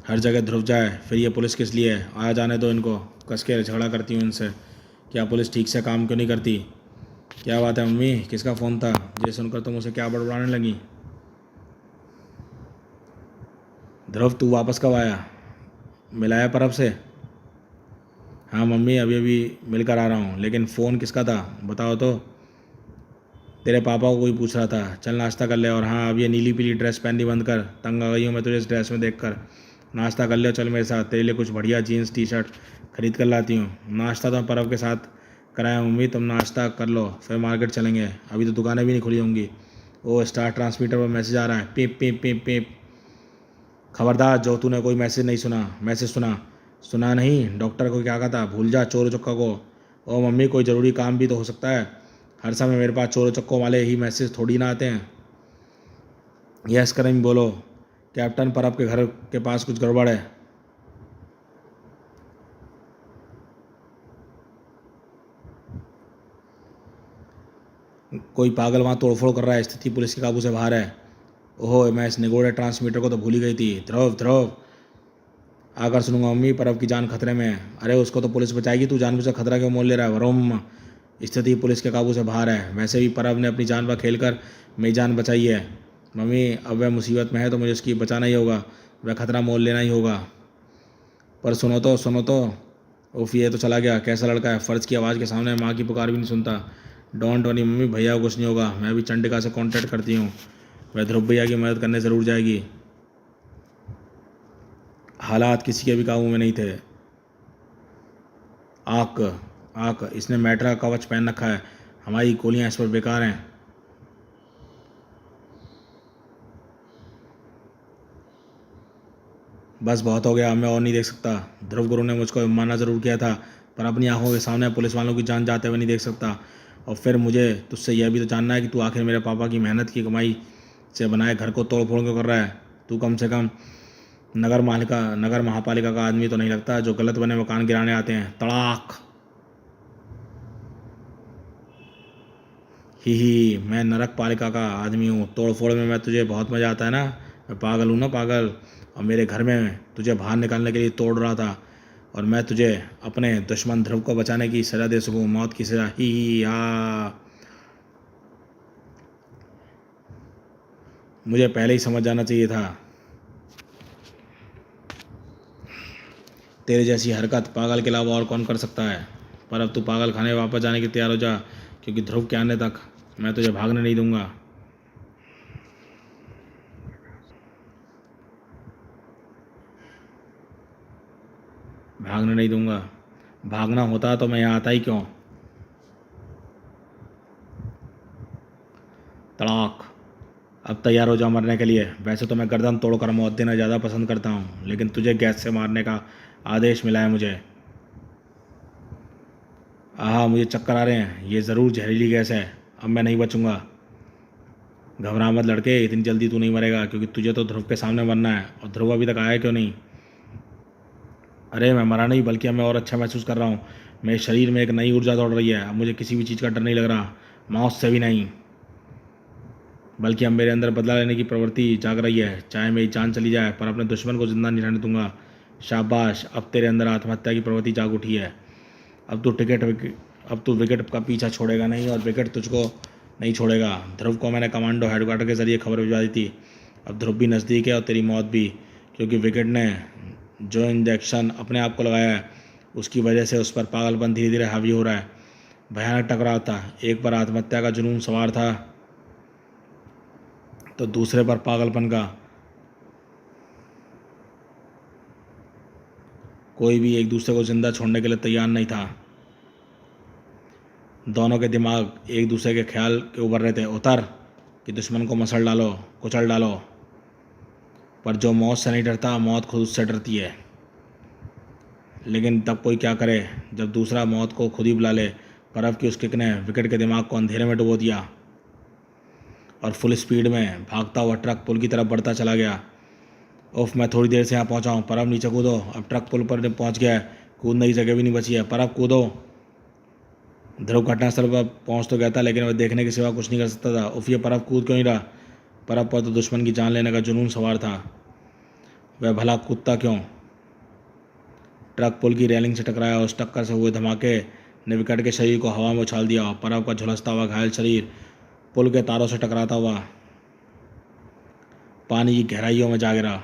हर जगह ध्रुव जाए, फिर ये पुलिस किस लिए है? आया जाने दो इनको, कस के झगड़ा करती हूँ इनसे। क्या पुलिस ठीक से काम क्यों नहीं करती? क्या बात है मम्मी, किसका फ़ोन था? ये सुनकर तुम उसे क्या बड़बड़ाने लगी? ध्रुव तू वापस कब आया? मिलाया परब से? हाँ मम्मी, अभी अभी मिलकर आ रहा हूँ, लेकिन फ़ोन किसका था बताओ तो। तेरे पापा को कोई पूछ रहा था। चल नाश्ता कर ले, और हाँ अब ये नीली पीली ड्रेस पहननी बंद कर, तंग आ गई हूँ मैं तुझे इस ड्रेस में देख कर। नाश्ता कर ले, चल मेरे साथ, तेरे लिए कुछ बढ़िया जीन्स टी शर्ट खरीद कर लाती हूँ। नाश्ता तो परब के साथ कराया मम्मी, तुम नाश्ता कर लो फिर मार्केट चलेंगे, अभी तो दुकानें भी नहीं खुली होंगी। ओ स्टार ट्रांसमीटर पर मैसेज आ रहा है, पीप पीप पीप पीप। खबरदार जो तूने कोई मैसेज नहीं सुना, मैसेज सुना? सुना नहीं? डॉक्टर को क्या कहा था, भूल जा चोर चक्का को। ओ मम्मी, कोई ज़रूरी काम भी तो हो सकता है, हर समय मेरे पास चोर चक्कों वाले ही मैसेज थोड़ी ना आते हैं। यस करें बोलो। कैप्टन, पर आपके घर के पास कुछ गड़बड़ है। कोई पागल वहाँ तोड़फोड़ कर रहा है, स्थिति पुलिस के काबू से बाहर है। ओहो, मैं इस निगोड़े ट्रांसमीटर को तो भूल ही गई थी। ध्रुव ध्रुव, आकर सुनूंगा मम्मी, परब की जान खतरे में है। अरे उसको तो पुलिस बचाएगी, तू जानबूझकर खतरा क्यों मोल ले रहा है? वरुम, स्थिति पुलिस के काबू से बाहर है। वैसे भी परब ने अपनी जान पर खेलकर मेरी जान बचाई है। मम्मी, अब वह मुसीबत में है तो मुझे उसकी बचाना ही होगा, वह खतरा मोल लेना ही होगा। पर सुनो तो, सुनो तो। उफ, ये तो चला गया, कैसा लड़का है, फ़र्ज की आवाज़ के सामने माँ की पुकार भी नहीं सुनता। डोंट वरी मम्मी, भैया को कुछ नहीं होगा, मैं भी चंडिका से कांटेक्ट करती हूँ, वह ध्रुव भैया की मदद करने ज़रूर जाएगी। हालात किसी के भी काबू में नहीं थे। आक आक, इसने मैट्रा का कवच पहन रखा है, हमारी गोलियां इस पर बेकार हैं। बस बहुत हो गया, मैं और नहीं देख सकता। ध्रुव गुरु ने मुझको माना ज़रूर किया था, पर अपनी आंखों के सामने पुलिस वालों की जान जाते हुए नहीं देख सकता। और फिर मुझे तुझसे यह भी तो जानना है कि तू आखिर मेरे पापा की मेहनत की कमाई से बनाए घर को तोड़ फोड़ क्यों कर रहा है? तू कम से कम नगर महापालिका का आदमी तो नहीं लगता जो गलत बने मकान गिराने आते हैं। तड़ाक। ही, मैं नरक पालिका का आदमी हूँ, तोड़ फोड़ में मैं तुझे बहुत मज़ा आता है ना? मैं पागल हूँ ना पागल, और मेरे घर में तुझे बाहर निकालने के लिए तोड़ रहा था, और मैं तुझे अपने दुश्मन ध्रुव को बचाने की सज़ा दे सकूँ, मौत की सज़ा। ही हा। मुझे पहले ही समझ जाना चाहिए था। तेरे जैसी हरकत पागल के अलावा और कौन कर सकता है? पर अब तू पागल खाने वापस जाने की तैयार हो जा, क्योंकि ध्रुव के आने तक मैं तुझे भागने नहीं दूंगा। भागने नहीं दूंगा। भागना होता तो मैं यहाँ आता ही क्यों? तड़ाक। अब तैयार हो जा मरने के लिए। वैसे तो मैं गर्दन तोड़कर मौत देना ज़्यादा पसंद करता हूँ, लेकिन तुझे गैस से मारने का आदेश मिला है मुझे। आहा, मुझे चक्कर आ रहे हैं, ये ज़रूर जहरीली गैस है, अब मैं नहीं बचूंगा। घबरा मत लड़के, इतनी जल्दी तू नहीं मरेगा, क्योंकि तुझे तो ध्रुव के सामने मरना है, और ध्रुव अभी तक आया क्यों नहीं? अरे मैं मरा नहीं, बल्कि अब मैं और अच्छा महसूस कर रहा हूँ। मेरे शरीर में एक नई ऊर्जा दौड़ रही है, अब मुझे किसी भी चीज़ का डर नहीं लग रहा, मौत से भी नहीं। बल्कि अब मेरे अंदर बदला लेने की प्रवृत्ति जाग रही है। चाहे मेरी जान चली जाए, पर अपने दुश्मन को जिंदा नहीं रहने दूंगा। शाबाश, अब तेरे अंदर आत्महत्या की प्रवृत्ति जाग उठी है। अब तू विकेट का पीछा छोड़ेगा नहीं, और विकेट तुझको नहीं छोड़ेगा। ध्रुव को मैंने कमांडो हेडक्वार्टर के जरिए खबर भिजवा दी थी। अब ध्रुव भी नज़दीक है और तेरी मौत भी, क्योंकि विकेट ने जो इंजेक्शन अपने आप को लगाया है, उसकी वजह से उस पर पागलपन धीरे धीरे हावी हो रहा है। भयानक टकराव था, एक पर आत्महत्या का जुनून सवार था, तो दूसरे पर पागलपन का। कोई भी एक दूसरे को जिंदा छोड़ने के लिए तैयार नहीं था। दोनों के दिमाग एक दूसरे के ख्याल के उभर रहे थे, उतर कि दुश्मन को मसल डालो, कुचल डालो। पर जो मौत से नहीं डरता, मौत खुद उससे डरती है। लेकिन तब कोई क्या करे जब दूसरा मौत को खुद ही बुला ले। पर अब की उस किक ने विकेट के दिमाग को अंधेरे में डुबो दिया, और फुल स्पीड में भागता हुआ ट्रक पुल की तरफ बढ़ता चला गया। उफ, मैं थोड़ी देर से यहाँ पहुँचा हूँ, पर अब नीचे कूदो, अब ट्रक पुल पर पहुँच गया है, कूदने की जगह भी नहीं बची है, पर अब कूदो। ध्रुव घटनास्थल पर पहुँच तो गया था, लेकिन वह देखने के सिवा कुछ नहीं कर सकता था। उफ, ये परब कूद क्यों नहीं रहा? परब पर तो दुश्मन की जान लेने का जुनून सवार था। वह भला कूदता क्यों? ट्रक पुल की रेलिंग से टकराया। उस टक्कर से हुए धमाके ने विकट के शरीर को हवा में उछाल दिया। परब का झुलसता हुआ घायल शरीर पुल के तारों से टकराता हुआ पानी की गहराइयों में जा गिरा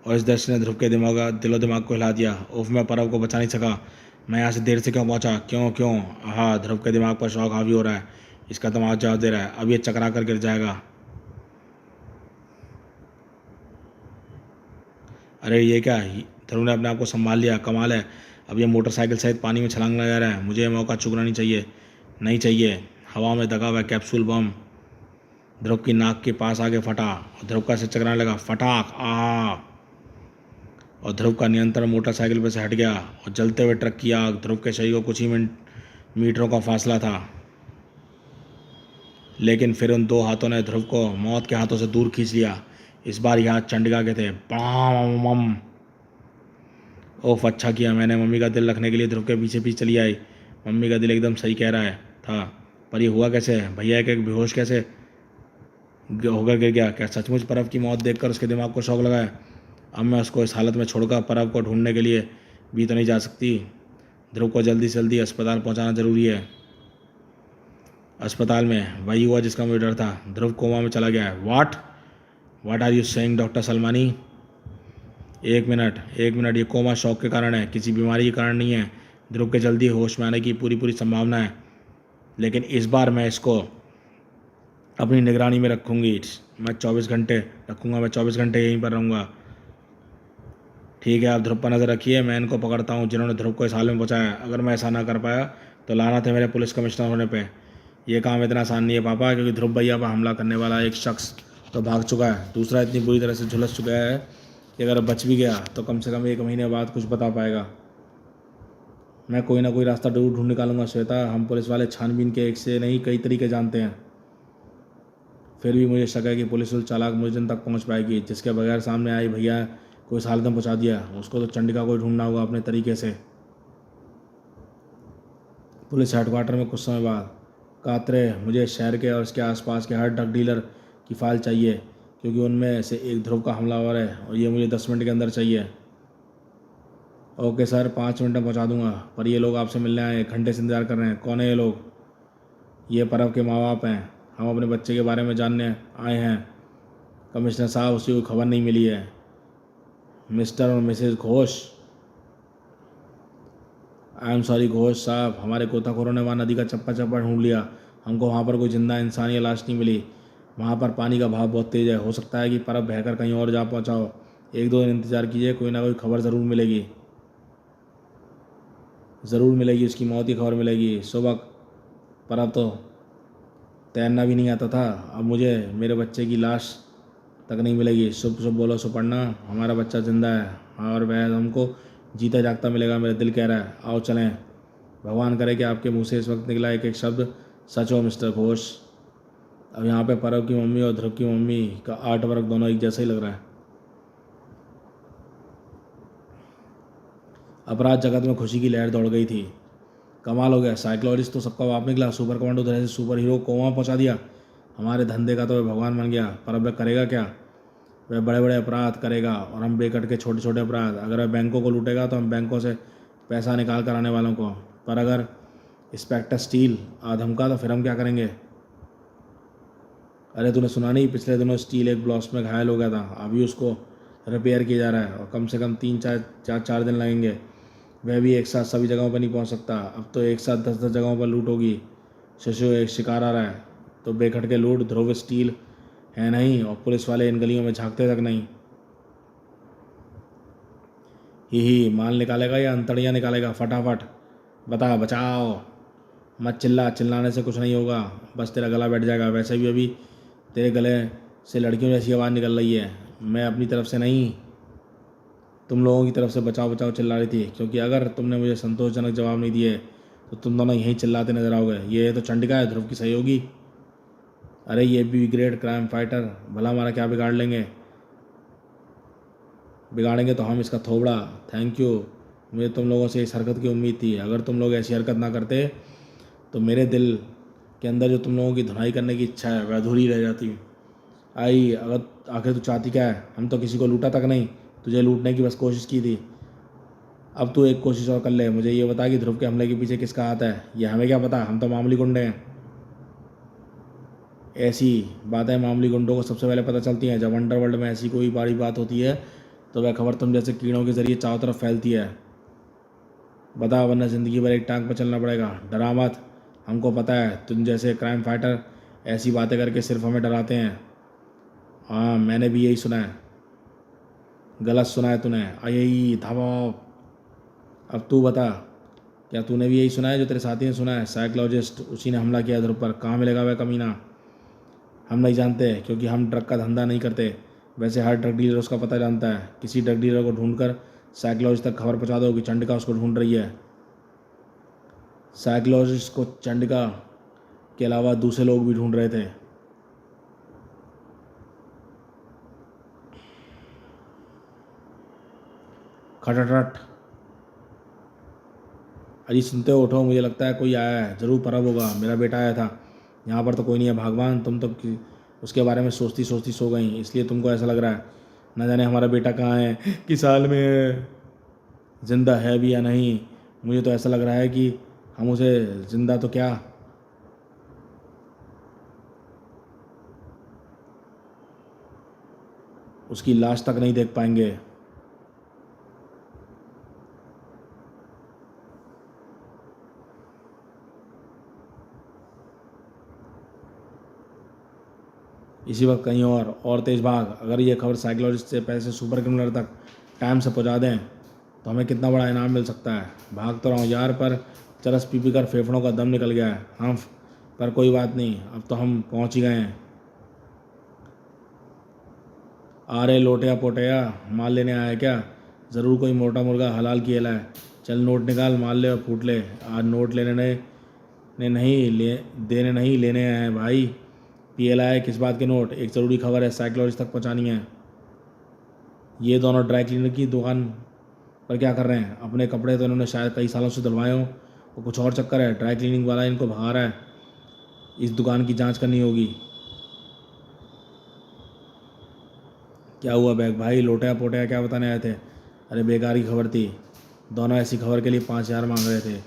और इस दृश्य ने ध्रुव के दिलो दिमाग को हिला दिया। उफ, मैं परब को बचा नहीं सका। मैं यहाँ से देर से क्यों पहुँचा? क्यों क्यों? आहा, ध्रुव के दिमाग पर शौक हावी हो रहा है। इसका दिमाग जवाब दे रहा है, अब ये चकरा कर गिर जाएगा। अरे ये क्या? ध्रुव ने अपने आप को संभाल लिया। कमाल है, अब ये मोटरसाइकिल सहित पानी में छलांग लगा रहा है। मुझे ये मौका चूकना नहीं चाहिए, नहीं चाहिए। हवा में दगा हुआ कैप्सूल बम ध्रुव की नाक के पास आके फटा और ध्रुव का सिर चकराने लगा। फटाक आ और ध्रुव का नियंत्रण मोटरसाइकिल पर से हट गया और जलते हुए ट्रक की आग ध्रुव के शरीर को कुछ ही मीटरों का फासला था। लेकिन फिर उन दो हाथों ने ध्रुव को मौत के हाथों से दूर खींच लिया। इस बार यह हाथ चंडिका के थे। बम। ओफ, अच्छा किया मैंने मम्मी का दिल रखने के लिए ध्रुव के पीछे पीछे चली आई। मम्मी का दिल एकदम सही कह रहा है था, पर यह हुआ कैसे? भैया एक बेहोश कैसे होकर गिर गया? क्या सचमुच परब की मौत देखकर उसके दिमाग को शौक लगा है? अब मैं उसको इस हालत में छोड़कर परब को ढूंढने के लिए भी तो नहीं जा सकती। ध्रुव को जल्दी से जल्दी अस्पताल पहुंचाना जरूरी है। अस्पताल में वही हुआ जिसका मुझे डर था। ध्रुव कोमा में चला गया है। What are you saying doctor Salmani? एक मिनट, ये कोमा शौक के कारण है, किसी बीमारी के कारण नहीं है। ध्रुव के जल्दी होश में आने की पूरी संभावना है, लेकिन इस बार मैं इसको अपनी निगरानी में रखूँगी। मैं 24 घंटे रखूँगा, मैं 24 घंटे यहीं पर रहूँगा। ठीक है, आप ध्रुव पर नज़र रखिए, मैं इनको पकड़ता हूँ जिन्होंने ध्रुव को इस हाल में पहुँचाया। अगर मैं ऐसा ना कर पाया तो लानत है मेरे पुलिस कमिश्नर होने पे। ये काम इतना आसान नहीं है पापा, क्योंकि ध्रुव भैया पर हमला करने वाला एक शख्स तो भाग चुका है, दूसरा इतनी बुरी तरह से झुलस चुका है कि अगर बच भी गया तो कम से कम 1 महीने बाद कुछ बता पाएगा। मैं कोई ना कोई रास्ता जरूर ढूंढ निकालूंगा श्वेता। हम पुलिस वाले छानबीन के एक से नहीं कई तरीके जानते हैं। फिर भी मुझे शक है कि पुलिस चालाक मुलजिम तक पहुंच पाएगी। जिसके बगैर सामने आई भैया को इस हालत में पहुंचा दिया, उसको तो चंडिका को ढूंढना होगा अपने तरीके से। पुलिस हेडक्वार्टर में कुछ समय बाद। कातरे, मुझे शहर के और इसके आसपास के हर ड्रग डीलर की फाइल चाहिए, क्योंकि उनमें से एक ध्रुव का हमलावर है और ये मुझे 10 मिनट के अंदर चाहिए। ओके सर, 5 मिनट में पहुंचा दूंगा। पर ये लोग आपसे मिलने आए, घंटे से इंतजार कर रहे हैं। कौन है ये लोग? ये परब के माँ बाप हैं, हम अपने बच्चे के बारे में जानने आए हैं। कमिश्नर साहब, उसकी कोई खबर नहीं मिली है। मिस्टर और Mrs Ghosh. I am sorry Ghosh साहब, हमारे गोताखोरों ने वहाँ नदी का चप्पा चप्पा ढूंढ लिया। हमको वहाँ पर कोई जिंदा इंसान या लाश नहीं मिली। वहाँ पर पानी का बहाव बहुत तेज़ है, हो सकता है कि परब बहकर कहीं और जा पहुँचा हो। 1-2 दिन इंतज़ार कीजिए, कोई ना कोई खबर ज़रूर मिलेगी, ज़रूर मिलेगी। उसकी मौत की खबर मिलेगी। सुबह परब तो तैरना भी नहीं आता था, अब मुझे मेरे बच्चे की लाश तक नहीं मिलेगी। शुभ शुभ बोलो सुपर्णा, हमारा बच्चा जिंदा है और वह हमको जीता जागता मिलेगा, मेरा दिल कह रहा है। आओ चलें। भगवान करे कि आपके मुंह से इस वक्त निकला एक शब्द सच हो मिस्टर घोष। अब यहाँ पे परब की मम्मी और ध्रुव की मम्मी का आर्ट वर्क दोनों एक जैसा ही लग रहा है। अपराध जगत में खुशी की लहर दौड़ गई थी। कमाल हो गया, साइकोलॉजिस्ट तो सबका बाप निकला, सुपर कमांडो तरह से सुपर हीरो को वहाँ पहुँचा दिया। हमारे धंधे का तो वह भगवान बन गया। पर अब वह करेगा क्या? वह बड़े बड़े अपराध करेगा और हम बेकट के छोटे छोटे अपराध। अगर वह बैंकों को लूटेगा तो हम बैंकों से पैसा निकाल कर आने वालों को। पर अगर इंस्पेक्टर स्टील धमका तो फिर हम क्या करेंगे? अरे तूने सुना नहीं, पिछले दिनों स्टील एक ब्लास्ट में घायल हो गया था, अभी उसको रिपेयर किया जा रहा है और कम से कम 3-4 दिन लगेंगे। वह भी एक साथ सभी जगहों पर नहीं पहुंच सकता। अब तो एक साथ 10-10 जगहों पर लूट होगी। शिशु एक शिकार आ रहा है तो बेखट के लूट। ध्रुव स्टील है नहीं और पुलिस वाले इन गलियों में झांकते तक नहीं। ही माल निकालेगा या अंतड़ियाँ निकालेगा? फटाफट बता, बचाओ। मत चिल्ला, चिल्लाने से कुछ नहीं होगा, बस तेरा गला बैठ जाएगा। वैसे भी अभी तेरे गले से लड़कियों जैसी आवाज़ निकल रही है। मैं अपनी तरफ से नहीं, तुम लोगों की तरफ से बचाओ बचाओ चिल्ला रही थी, क्योंकि अगर तुमने मुझे संतोषजनक जवाब नहीं दिए तो तुम दोनों यहीं चिल्लाते नजर आओगे। ये तो चंडिका है, ध्रुव की सहयोगी। अरे ये भी ग्रेट क्राइम फाइटर, भला हमारा क्या बिगाड़ लेंगे? बिगाड़ेंगे तो हम इसका थोबड़ा। थैंक यू, मुझे तुम लोगों से इस हरकत की उम्मीद थी। अगर तुम लोग ऐसी हरकत ना करते तो मेरे दिल के अंदर जो तुम लोगों की धुनाई करने की इच्छा है वह अधूरी रह जाती। आई अगर आखिर तू चाहती क्या है? हम तो किसी को लूटा तक नहीं, तुझे लूटने की बस कोशिश की थी। अब तू एक कोशिश और कर ले, मुझे ये बता कि ध्रुव के हमले के पीछे किसका हाथ है? ये हमें क्या पता, हम तो मामूली गुंडे हैं। ऐसी बातें मामूली गुंडों को सबसे पहले पता चलती हैं। जब अंडरवर्ल्ड में ऐसी कोई बड़ी बात होती है तो वह खबर तुम जैसे कीड़ों के जरिए चारों तरफ फैलती है। बता, वरना ज़िंदगी भर एक टांग पर चलना पड़ेगा। डरा मत, हमको पता है तुम जैसे क्राइम फाइटर ऐसी बातें करके सिर्फ हमें डराते हैं। हाँ, मैंने भी यही सुना है। गलत सुना है तूने। आई धावा। अब तू बता, क्या तूने भी यही सुना है जो तेरे साथी ने सुना है? साइकोलॉजिस्ट, उसी ने हमला किया ध्रुव पर। कहाँ मिलेगा वह कमीना? हम नहीं जानते, क्योंकि हम ड्रग का धंधा नहीं करते। वैसे हर ड्रग डीलर उसका पता जानता है। किसी ड्रग डीलर को ढूंढकर साइकोलॉजिस्ट तक खबर पहुंचा दो कि चंडिका उसको ढूंढ रही है। साइकोलॉजिस्ट को चंडिका के अलावा दूसरे लोग भी ढूंढ रहे थे। खटखट। अजी सुनते हो, उठो, मुझे लगता है कोई आया है। ज़रूर परब होगा, मेरा बेटा आया था। यहाँ पर तो कोई नहीं है। भगवान, तुम तो उसके बारे में सोचती सोचती सो गई, इसलिए तुमको ऐसा लग रहा है। न जाने हमारा बेटा कहाँ है, किस हाल में है, जिंदा है भी या नहीं। मुझे तो ऐसा लग रहा है कि हम उसे जिंदा तो क्या, उसकी लाश तक नहीं देख पाएंगे। इसी वक्त कहीं और तेज भाग। अगर ये खबर साइकोलॉजिस्ट से पैसे सुपर क्रिमिनल तक टाइम से पहुंचा दें तो हमें कितना बड़ा इनाम मिल सकता है। भाग तो रहा हूँ यार, पर चरस पी पी कर फेफड़ों का दम निकल गया है। हाँ, पर कोई बात नहीं, अब तो हम पहुंच ही गए हैं। आ रे लोटिया पोटिया, माल लेने आया क्या? ज़रूर कोई मोटा मुर्गा हलाल किया है। चल नोट निकाल, माल ले और फूट ले। आज नोट लेने ने नहीं ले देने नहीं लेने आए हैं भाई। PLI किस बात के नोट? एक ज़रूरी खबर है, साइकोलॉजिस्ट तक पहुंचानी है। ये दोनों ड्राई क्लीनर की दुकान पर क्या कर रहे हैं? अपने कपड़े तो इन्होंने शायद कई सालों से धुलवाए हों, और कुछ और चक्कर है। ड्राई क्लीनिंग वाला इनको भगा रहा है। इस दुकान की जांच करनी होगी। क्या हुआ बैग भाई? लोटिया पोटिया क्या बताने आए थे? अरे बेकार की खबर थी। दोनों ऐसी खबर के लिए 5,000 मांग रहे थे।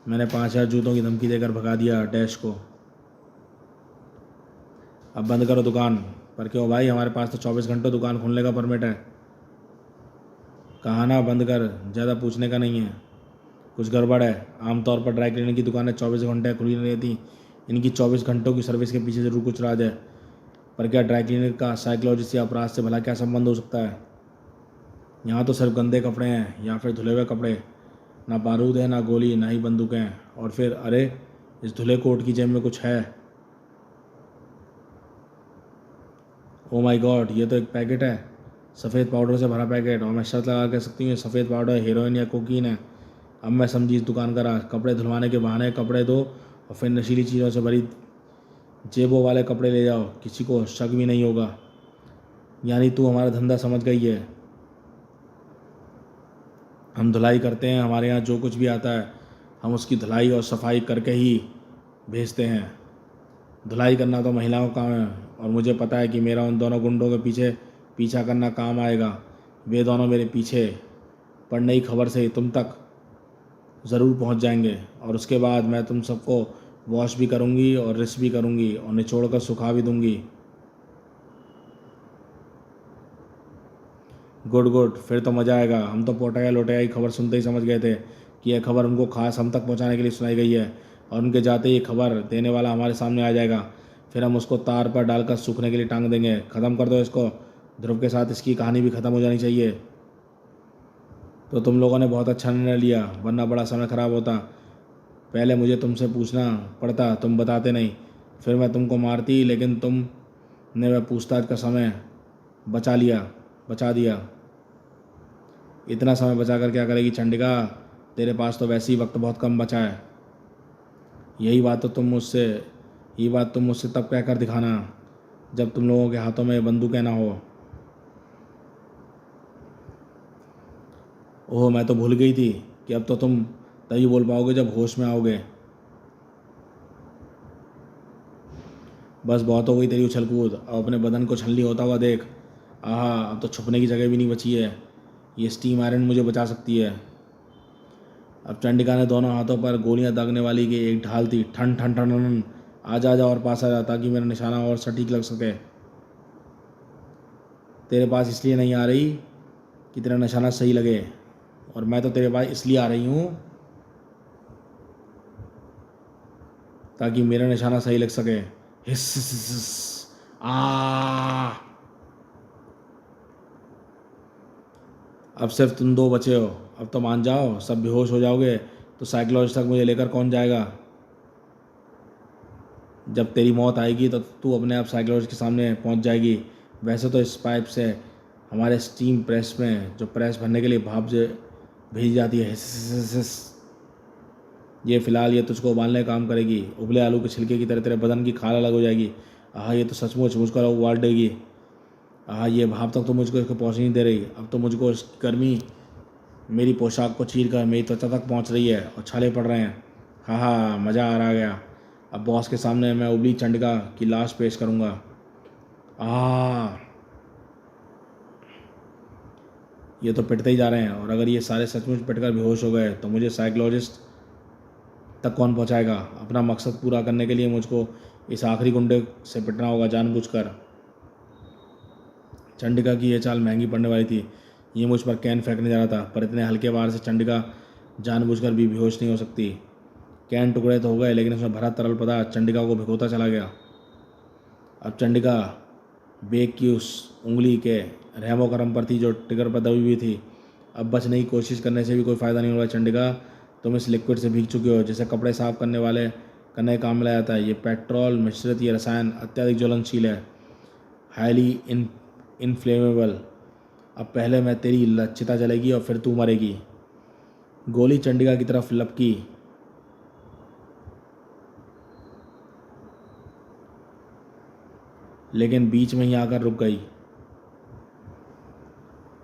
मैंने 5,000 जूतों की धमकी देकर भगा दिया डैश को। अब बंद करो दुकान। पर क्यों भाई, हमारे पास तो 24 घंटों दुकान खोलने का परमिट है। कहा ना बंद कर, ज़्यादा पूछने का नहीं है। कुछ गड़बड़ है। आमतौर पर ड्राई क्लीनिंग की दुकानें 24 घंटे खुली नहीं रहती। इनकी 24 घंटों की सर्विस के पीछे ज़रूर कुछ राज है। पर क्या ड्राई क्लीनर का साइकोलॉजिस्ट या अपराध से भला क्या संबंध हो सकता है? यहाँ तो सिर्फ गंदे कपड़े हैं या फिर धुले हुए कपड़े। ना बारूद है, ना गोली, ना ही बंदूकें। और फिर अरे, इस धुले कोट की जेब में कुछ है। ओ माय गॉड, ये तो एक पैकेट है, सफ़ेद पाउडर से भरा पैकेट। और मैं शर्त लगा कह सकती हूँ ये सफ़ेद पाउडर हीरोइन या कोकीन है। अब मैं समझी इस दुकान का राज। कपड़े धुलवाने के बहाने कपड़े दो और फिर नशीली चीज़ों से भरी जेबों वाले कपड़े ले जाओ। किसी को शक भी नहीं होगा। यानी तू हमारा धंधा समझ गई है। हम धुलाई करते हैं, हमारे यहाँ जो कुछ भी आता है हम उसकी धुलाई और सफाई करके ही भेजते हैं। धुलाई करना तो महिलाओं का काम है, और मुझे पता है कि मेरा उन दोनों गुंडों के पीछे पीछा करना काम आएगा। वे दोनों मेरे पीछे पड़ने की खबर से ही तुम तक ज़रूर पहुंच जाएंगे, और उसके बाद मैं तुम सबको वॉश भी करूंगी और रिस भी करूंगी और निचोड़ कर सुखा भी दूंगी। गुड गुड, फिर तो मज़ा आएगा। हम तो पोटाया लोटाया की खबर सुनते ही समझ गए थे कि यह खबर उनको खास हम तक पहुंचाने के लिए सुनाई गई है, और उनके जाते ही खबर देने वाला हमारे सामने आ जाएगा। फिर हम उसको तार पर डालकर सूखने के लिए टांग देंगे। ख़त्म कर दो इसको। ध्रुव के साथ इसकी कहानी भी ख़त्म हो जानी चाहिए। तो तुम लोगों ने बहुत अच्छा निर्णय लिया, वरना बड़ा समय ख़राब होता। पहले मुझे तुमसे पूछना पड़ता, तुम बताते नहीं। फिर मैं तुमको मारती, लेकिन तुमने वह पूछताछ का समय बचा दिया। इतना समय बचा कर क्या करेगी चंडिका? तेरे पास तो वैसे ही वक्त बहुत कम बचा है। यही बात तो तुम मुझसे तब कह कर दिखाना जब तुम लोगों के हाथों में बंदूकें ना हो। ओह, मैं तो भूल गई थी कि अब तो तुम तभी बोल पाओगे जब होश में आओगे। बस बहुत हो गई तेरी उछल कूद, अब अपने बदन को छलनी होता हुआ देख। आहा, अब तो छुपने की जगह भी नहीं बची है, ये स्टीम आयरन मुझे बचा सकती है। अब चंडिका ने दोनों हाथों पर गोलियां दागने वाली की एक ढाल थी। ठन ठन ठन ठन। आजा आजा और पास आ जा, ताकि मेरा निशाना और सटीक लग सके। तेरे पास इसलिए नहीं आ रही कि तेरा निशाना सही लगे, और मैं तो तेरे पास इसलिए आ रही हूँ ताकि मेरा निशाना सही लग सके। हिस हिस, हिस, हिस। आ अब सिर्फ तुम दो बचे हो, अब तो मान जाओ, सब बेहोश हो जाओगे तो साइकोलॉजिस्ट तक मुझे लेकर कौन जाएगा? जब तेरी मौत आएगी तो तू अपने आप साइकोलॉजिस्ट के सामने पहुंच जाएगी। वैसे तो इस पाइप से हमारे स्टीम प्रेस में जो प्रेस भरने के लिए भाप जो भेजी जाती है, हिस, हिस, हिस, हिस। ये फ़िलहाल ये तुझको उबालने का काम करेगी। उबले आलू के छिलके की तरह तेरे बदन की खाल अलग हो जाएगी। आह, ये तो सचमुच मुझको उबाल देगी। आह, ये भाप तक तो मुझको इसको पहुँच नहीं दे रही। अब तो मुझको इस गर्मी मेरी पोशाक को चीर कर मेरी त्वचा तक पहुँच रही है और छाले पड़ रहे हैं। हाँ हाँ, मज़ा आ रहा गया। अब बॉस के सामने मैं उबली चंडिका की लाश पेश करूँगा। आह, ये तो पिटते ही जा रहे हैं, और अगर ये सारे सचमुच पिटकर बेहोश हो गए तो मुझे साइकोलॉजिस्ट तक कौन पहुंचाएगा? अपना मकसद पूरा करने के लिए मुझको इस आखिरी गुंडे से पिटना होगा जानबूझकर। चंडिका की यह चाल महंगी पड़ने वाली थी। ये मुझ पर कैन फेंकने जा रहा था, पर इतने हल्के वार से चंडिका जानबूझकर भी बेहोश नहीं हो सकती। कैन टुकड़े तो हो गए, लेकिन उसमें भरा तरल पदार्थ चंडिका को भिगोता चला गया। अब चंडिका बेग की उस उंगली के रहमो करम पर थी जो टिगर पर दबी हुई थी। अब बचने की कोशिश करने से भी कोई फ़ायदा नहीं होगा। चंडिका, तुम इस लिक्विड से भीग चुके हो जिसे कपड़े साफ करने काम में लाया जाता है। ये पेट्रोल मिश्रित ये रसायन अत्यधिक ज्वलनशील है, हाईली इनफ्लेमेबल। अब पहले मैं तेरी चिता जलेगी और फिर तू मरेगी। गोली चंडिका की तरफ लपकी, लेकिन बीच में ही आकर रुक गई।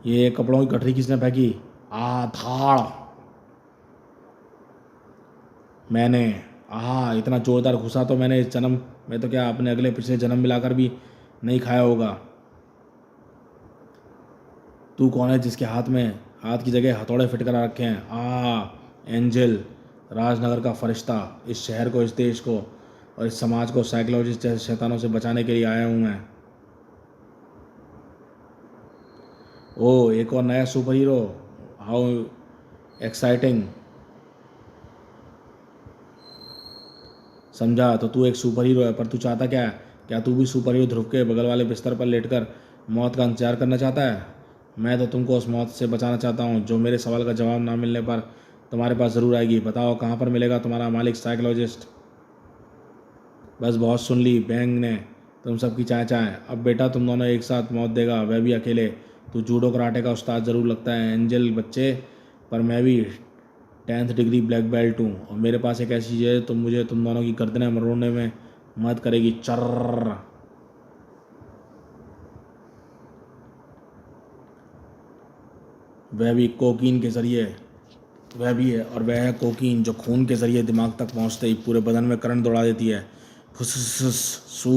ये कपड़ों की गठरी किसने फेंकी? धाड़। मैंने। इतना जोरदार घुसा तो मैंने इस जन्म में तो क्या, अपने अगले पिछले जन्म मिलाकर भी नहीं खाया होगा। तू कौन है जिसके हाथ की जगह हथौड़े फिट करा रखे हैं? एंजल, राजनगर का फरिश्ता। इस शहर को, इस देश को और इस समाज को साइकोलॉजिस्ट जैसे शैतानों से बचाने के लिए आया हूँ मैं। ओह, एक और नया सुपर हीरो, हाउ एक्साइटिंग। समझा, तो तू एक सुपर हीरो है, पर तू चाहता क्या है? क्या तू भी सुपर हीरो ध्रुव के बगल वाले बिस्तर पर लेटकर मौत का इंतजार करना चाहता है? मैं तो तुमको उस मौत से बचाना चाहता हूँ जो मेरे सवाल का जवाब ना मिलने पर तुम्हारे पास ज़रूर आएगी। बताओ, कहाँ पर मिलेगा तुम्हारा मालिक साइकोलॉजिस्ट? बस बहुत सुन ली बैंग ने तुम सबकी चाय चाय। अब बेटा, तुम दोनों एक साथ मौत देगा, वह भी अकेले। तू जूडो कराटे का उस्ताद ज़रूर लगता है एंजल बच्चे, पर मैं भी 10th डिग्री ब्लैक बेल्ट हूँ, और मेरे पास एक ऐसी चीज़ है तो मुझे तुम दोनों की गर्दनें मरोड़ने में मदद करेगी। चर्र। वह भी कोकीन के ज़रिए। वह भी है, और वह है कोकीन जो खून के ज़रिए दिमाग तक पहुँचते ही पूरे बदन में करंट दौड़ा देती है। फुस सू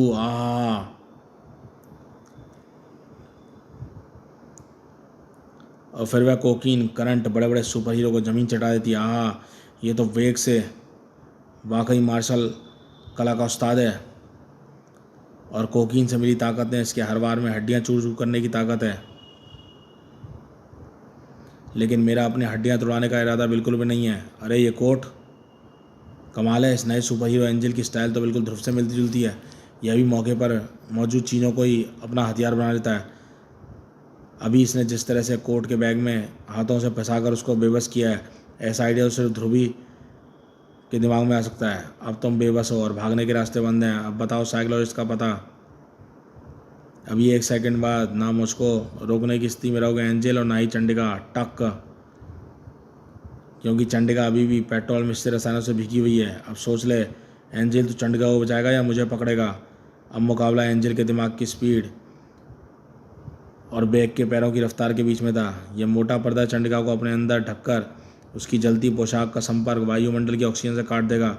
और फिर वह कोकीन करंट बड़े बड़े सुपर हीरो को ज़मीन चटा देती है। ये तो वेग से वाकई मार्शल कला का उस्ताद है, और कोकीन से मिली ताकत ने इसके हर बार में हड्डियाँ चूर चूर करने की ताकत है। लेकिन मेरा अपनी हड्डियाँ तोड़ाने का इरादा बिल्कुल भी नहीं है। अरे ये कोट कमाल है, इस नए सुपर हीरो एंजल की स्टाइल तो बिल्कुल ध्रुव से मिलती जुलती है। यह भी मौके पर मौजूद चीज़ों को ही अपना हथियार बना लेता है। अभी इसने जिस तरह से कोट के बैग में हाथों से फंसाकर उसको बेबस किया है, ऐसा आइडिया सिर्फ ध्रुवी के दिमाग में आ सकता है। अब तुम बेबस हो और भागने के रास्ते बंद हैं। अब बताओ साइकोलॉजिस्ट का पता। अभी 1 सेकंड बाद ना मुझको रोकने की स्थिति में रहोगे एंजल, और ना ही चंडिका। टक। क्योंकि चंडिका अभी भी पेट्रोल मिश्रित रसायनों से भीगी हुई है। अब सोच ले एंजल, तू चंडिका को बचाएगा या मुझे पकड़ेगा? अब मुकाबला एंजल के दिमाग की स्पीड और बैग के पैरों की रफ्तार के बीच में था। यह मोटा पर्दा चंडिका को अपने अंदर ढककर उसकी जलती पोशाक का संपर्क वायुमंडल की ऑक्सीजन से काट देगा।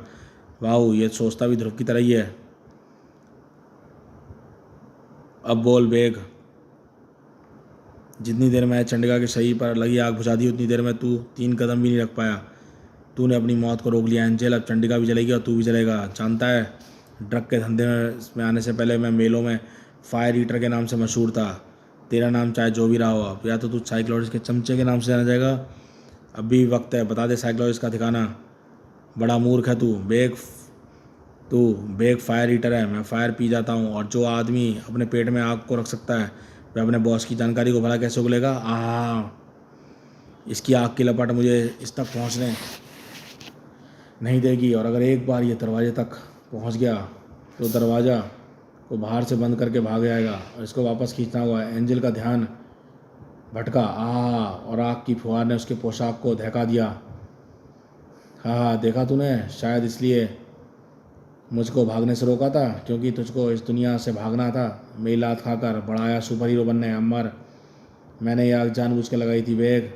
वाह, ये सोचता भी ध्रुव की तरह ही है। अब बोल बेग। जितनी देर मैं चंडिका के शरीर पर लगी आग बुझा दी उतनी देर में तू 3 कदम भी नहीं रख पाया। तूने अपनी मौत को रोक लिया एंजल। अब चंडिका भी जलेगी और तू भी जलेगा। जानता है, ड्रग के धंधे में आने से पहले मैं मेलों में फायर ईटर के नाम से मशहूर था। तेरा नाम चाहे जो भी रहा हो, अब या तो तू साइकोलॉजिस्ट के चमचे के नाम से जाना जाएगा। अब भी वक्त है, बता दे साइकोलॉजिस्ट का ठिकाना। बड़ा मूर्ख है तू बेग फायर ईटर है। मैं फायर पी जाता हूँ, और जो आदमी अपने पेट में आग को रख सकता है वह अपने बॉस की जानकारी को भला कैसे उगलेगा। इसकी आग की लपट मुझे इस तक पहुँचने नहीं देगी, और अगर एक बार ये दरवाजे तक पहुँच गया तो दरवाज़ा को बाहर से बंद करके भाग जाएगा, और इसको वापस खींचना हुआ है। एंजल का ध्यान भटका। और आग की फुहार ने उसके पोशाक को दहका दिया। देखा तूने, शायद इसलिए मुझको भागने से रोका था, क्योंकि तुझको इस दुनिया से भागना था। मेरी लात खाकर बढ़ाया सुपर हीरो बनने। अमर, मैंने ये आग जानबूझ के लगाई थी बेग,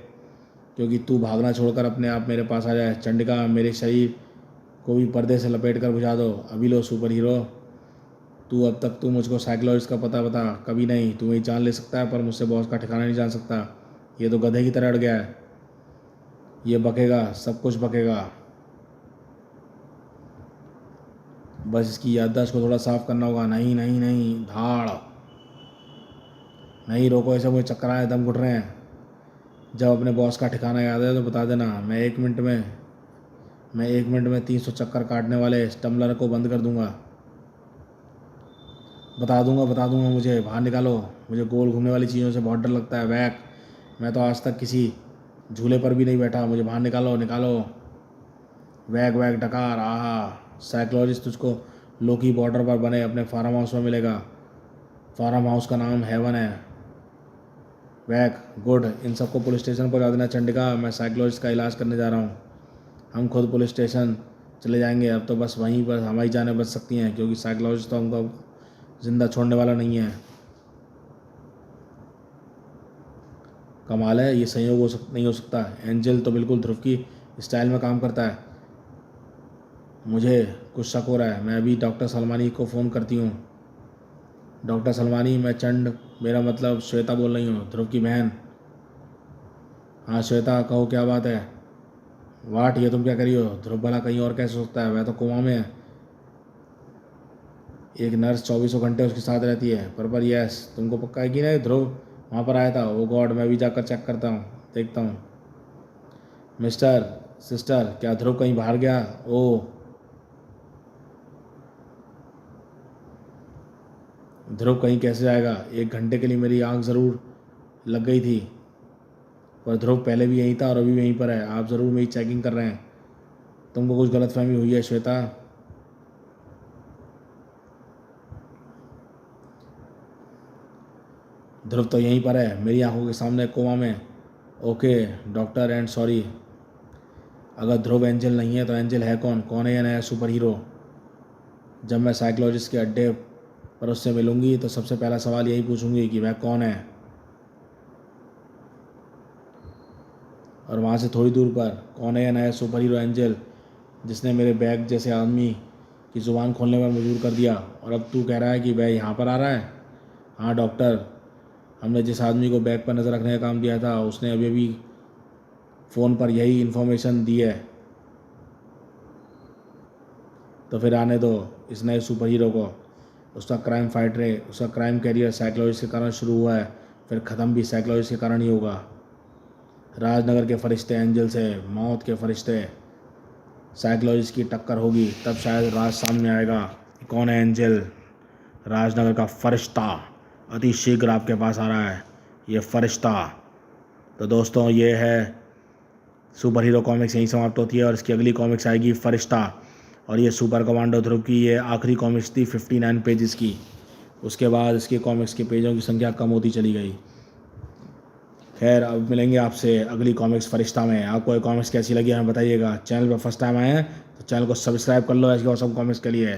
क्योंकि तू भागना छोड़कर अपने आप मेरे पास आ जाए। चंडिका, मेरे शरीर को भी पर्दे से लपेट कर बुझा दो। अभी लो सुपर हीरो। अब तक तू मुझको साइकोलॉजिस्ट का पता बता। कभी नहीं। तू मेरी जान ले सकता है पर मुझसे बॉस का ठिकाना नहीं जान सकता। ये तो गधे की तरह अड़ गया है। ये बकेगा, सब कुछ बकेगा। बस इसकी याददाश्त को थोड़ा साफ करना होगा। नहीं नहीं नहीं, धाड़ नहीं, रोको ऐसे, मुझे चक्कर आए, दम घुट रहे हैं। जब अपने बॉस का ठिकाना याद है तो बता देना। मैं एक मिनट में 300 चक्कर काटने वाले इस टम्बलर को बंद कर दूंगा। बता दूंगा। मुझे बाहर निकालो। मुझे गोल घूमने वाली चीज़ों से बहुत डर लगता है। वैक, मैं तो आज तक किसी झूले पर भी नहीं बैठा। मुझे बाहर निकालो। वैक वैक डकार। साइकोलॉजिस्ट तुझको लोकी बॉर्डर पर बने अपने फार्म हाउस में मिलेगा। फार्म हाउस का नाम हेवन है। वैक, गुड। इन सबको पुलिस स्टेशन पर ला देना। चंडिका, मैं साइकोलॉजिस्ट का इलाज करने जा रहा हूँ। हम खुद पुलिस स्टेशन चले जाएंगे। अब तो बस वहीं पर हमारी जानें बच सकती हैं, क्योंकि साइकोलॉजिस्ट तो हमको जिंदा छोड़ने वाला नहीं है। कमाल है, ये संयोग नहीं हो सकता। एंजल तो बिल्कुल ध्रुव की स्टाइल में काम करता है। मुझे कुछ शक हो रहा है। मैं अभी डॉक्टर सलमानी को फ़ोन करती हूँ। डॉक्टर सलमानी, मैं चंड, मेरा मतलब श्वेता बोल रही हूँ, ध्रुव की बहन। हाँ श्वेता, कहो क्या बात है। वाट, ये तुम क्या करी हो। ध्रुव भला कहीं और कैसे सोचता है, वह तो कोमा में है। एक नर्स 24 घंटे उसके साथ रहती है। पर यस, तुमको पक्का है कि नहीं ध्रुव वहाँ पर आया था। ओ गॉड, मैं भी जाकर चेक करता हूँ, देखता हूँ। मिस्टर, सिस्टर, क्या ध्रुव कहीं बाहर गया। ओह, ध्रुव कहीं कैसे जाएगा। 1 घंटे के लिए मेरी आंख ज़रूर लग गई थी, पर ध्रुव पहले भी यहीं था और अभी भी यहीं पर है। आप ज़रूर मेरी चेकिंग कर रहे हैं। तुमको कुछ गलतफहमी हुई है श्वेता। ध्रुव तो यहीं पर है, मेरी आंखों के सामने कोमा में। Okay doctor, and sorry. अगर ध्रुव एंजल नहीं है तो एंजल है कौन है ये नया सुपर हीरो। जब मैं साइकोलॉजिस्ट के अड्डे पर उससे मिलूंगी तो सबसे पहला सवाल यही पूछूंगी कि वह कौन है। और वहाँ से थोड़ी दूर पर कौन है यह नया सुपर हीरो एंजल, जिसने मेरे बैग जैसे आदमी की ज़ुबान खोलने पर मजबूर कर दिया। और अब तू कह रहा है कि वह यहाँ पर आ रहा है। हाँ डॉक्टर, हमने जिस आदमी को बैग पर नज़र रखने का काम दिया था उसने अभी अभी फ़ोन पर यही इन्फॉर्मेशन दी है। तो फिर आने दो इस नए सुपर हीरो को। उसका क्राइम कैरियर साइकोलॉजिस्ट के कारण शुरू हुआ है, फिर ख़त्म भी साइकोलॉजिस्ट के कारण ही होगा। राजनगर के फरिश्ते एंजल से मौत के फरिश्ते साइकोलॉजिस्ट की टक्कर होगी, तब शायद राज सामने आएगा। कौन है एंजल। राजनगर का फरिश्ता अति शीघ्र आपके पास आ रहा है, ये फरिश्ता। तो दोस्तों, ये है सुपर हीरो कॉमिक्स यहीं समाप्त होती है, और इसकी अगली कॉमिक्स आएगी फरिश्ता। और ये सुपर कमांडो ध्रुव की ये आखिरी कॉमिक्स थी 59 पेजेस की। उसके बाद इसके कॉमिक्स के पेजों की संख्या कम होती चली गई। खैर, अब मिलेंगे आपसे अगली कॉमिक्स फरिश्ता में। आपको ये कॉमिक्स कैसी लगी हमें बताइएगा। चैनल पर फर्स्ट टाइम आए हैं तो चैनल को सब्सक्राइब कर लो ऐसी और सब कॉमिक्स के लिए।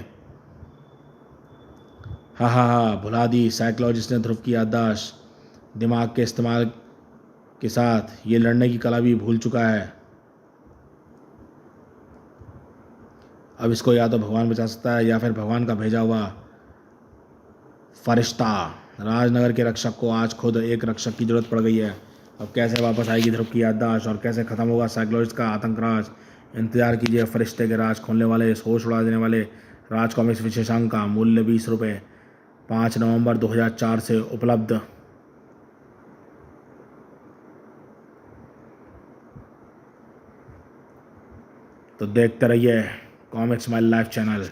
भुला दी साइकोलॉजिस्ट ने ध्रुव की याददाश्त। दिमाग के इस्तेमाल के साथ ये लड़ने की कला भी भूल चुका है। अब इसको या तो भगवान बचा सकता है या फिर भगवान का भेजा हुआ फरिश्ता। राजनगर के रक्षक को आज खुद एक रक्षक की जरूरत पड़ गई है। अब कैसे वापस आएगी ध्रुव की याददाश्त और कैसे खत्म होगा साइकोलॉजिस्ट का आतंक राज। इंतजार कीजिए फरिश्ते के राज खोलने वाले, होश उड़ा देने वाले राज कॉमिक्स विशेषांक का मूल्य 20 रुपये, 5 नवंबर 2004 से उपलब्ध। तो देखते रहिए कॉमिक्स माई लाइफ चैनल।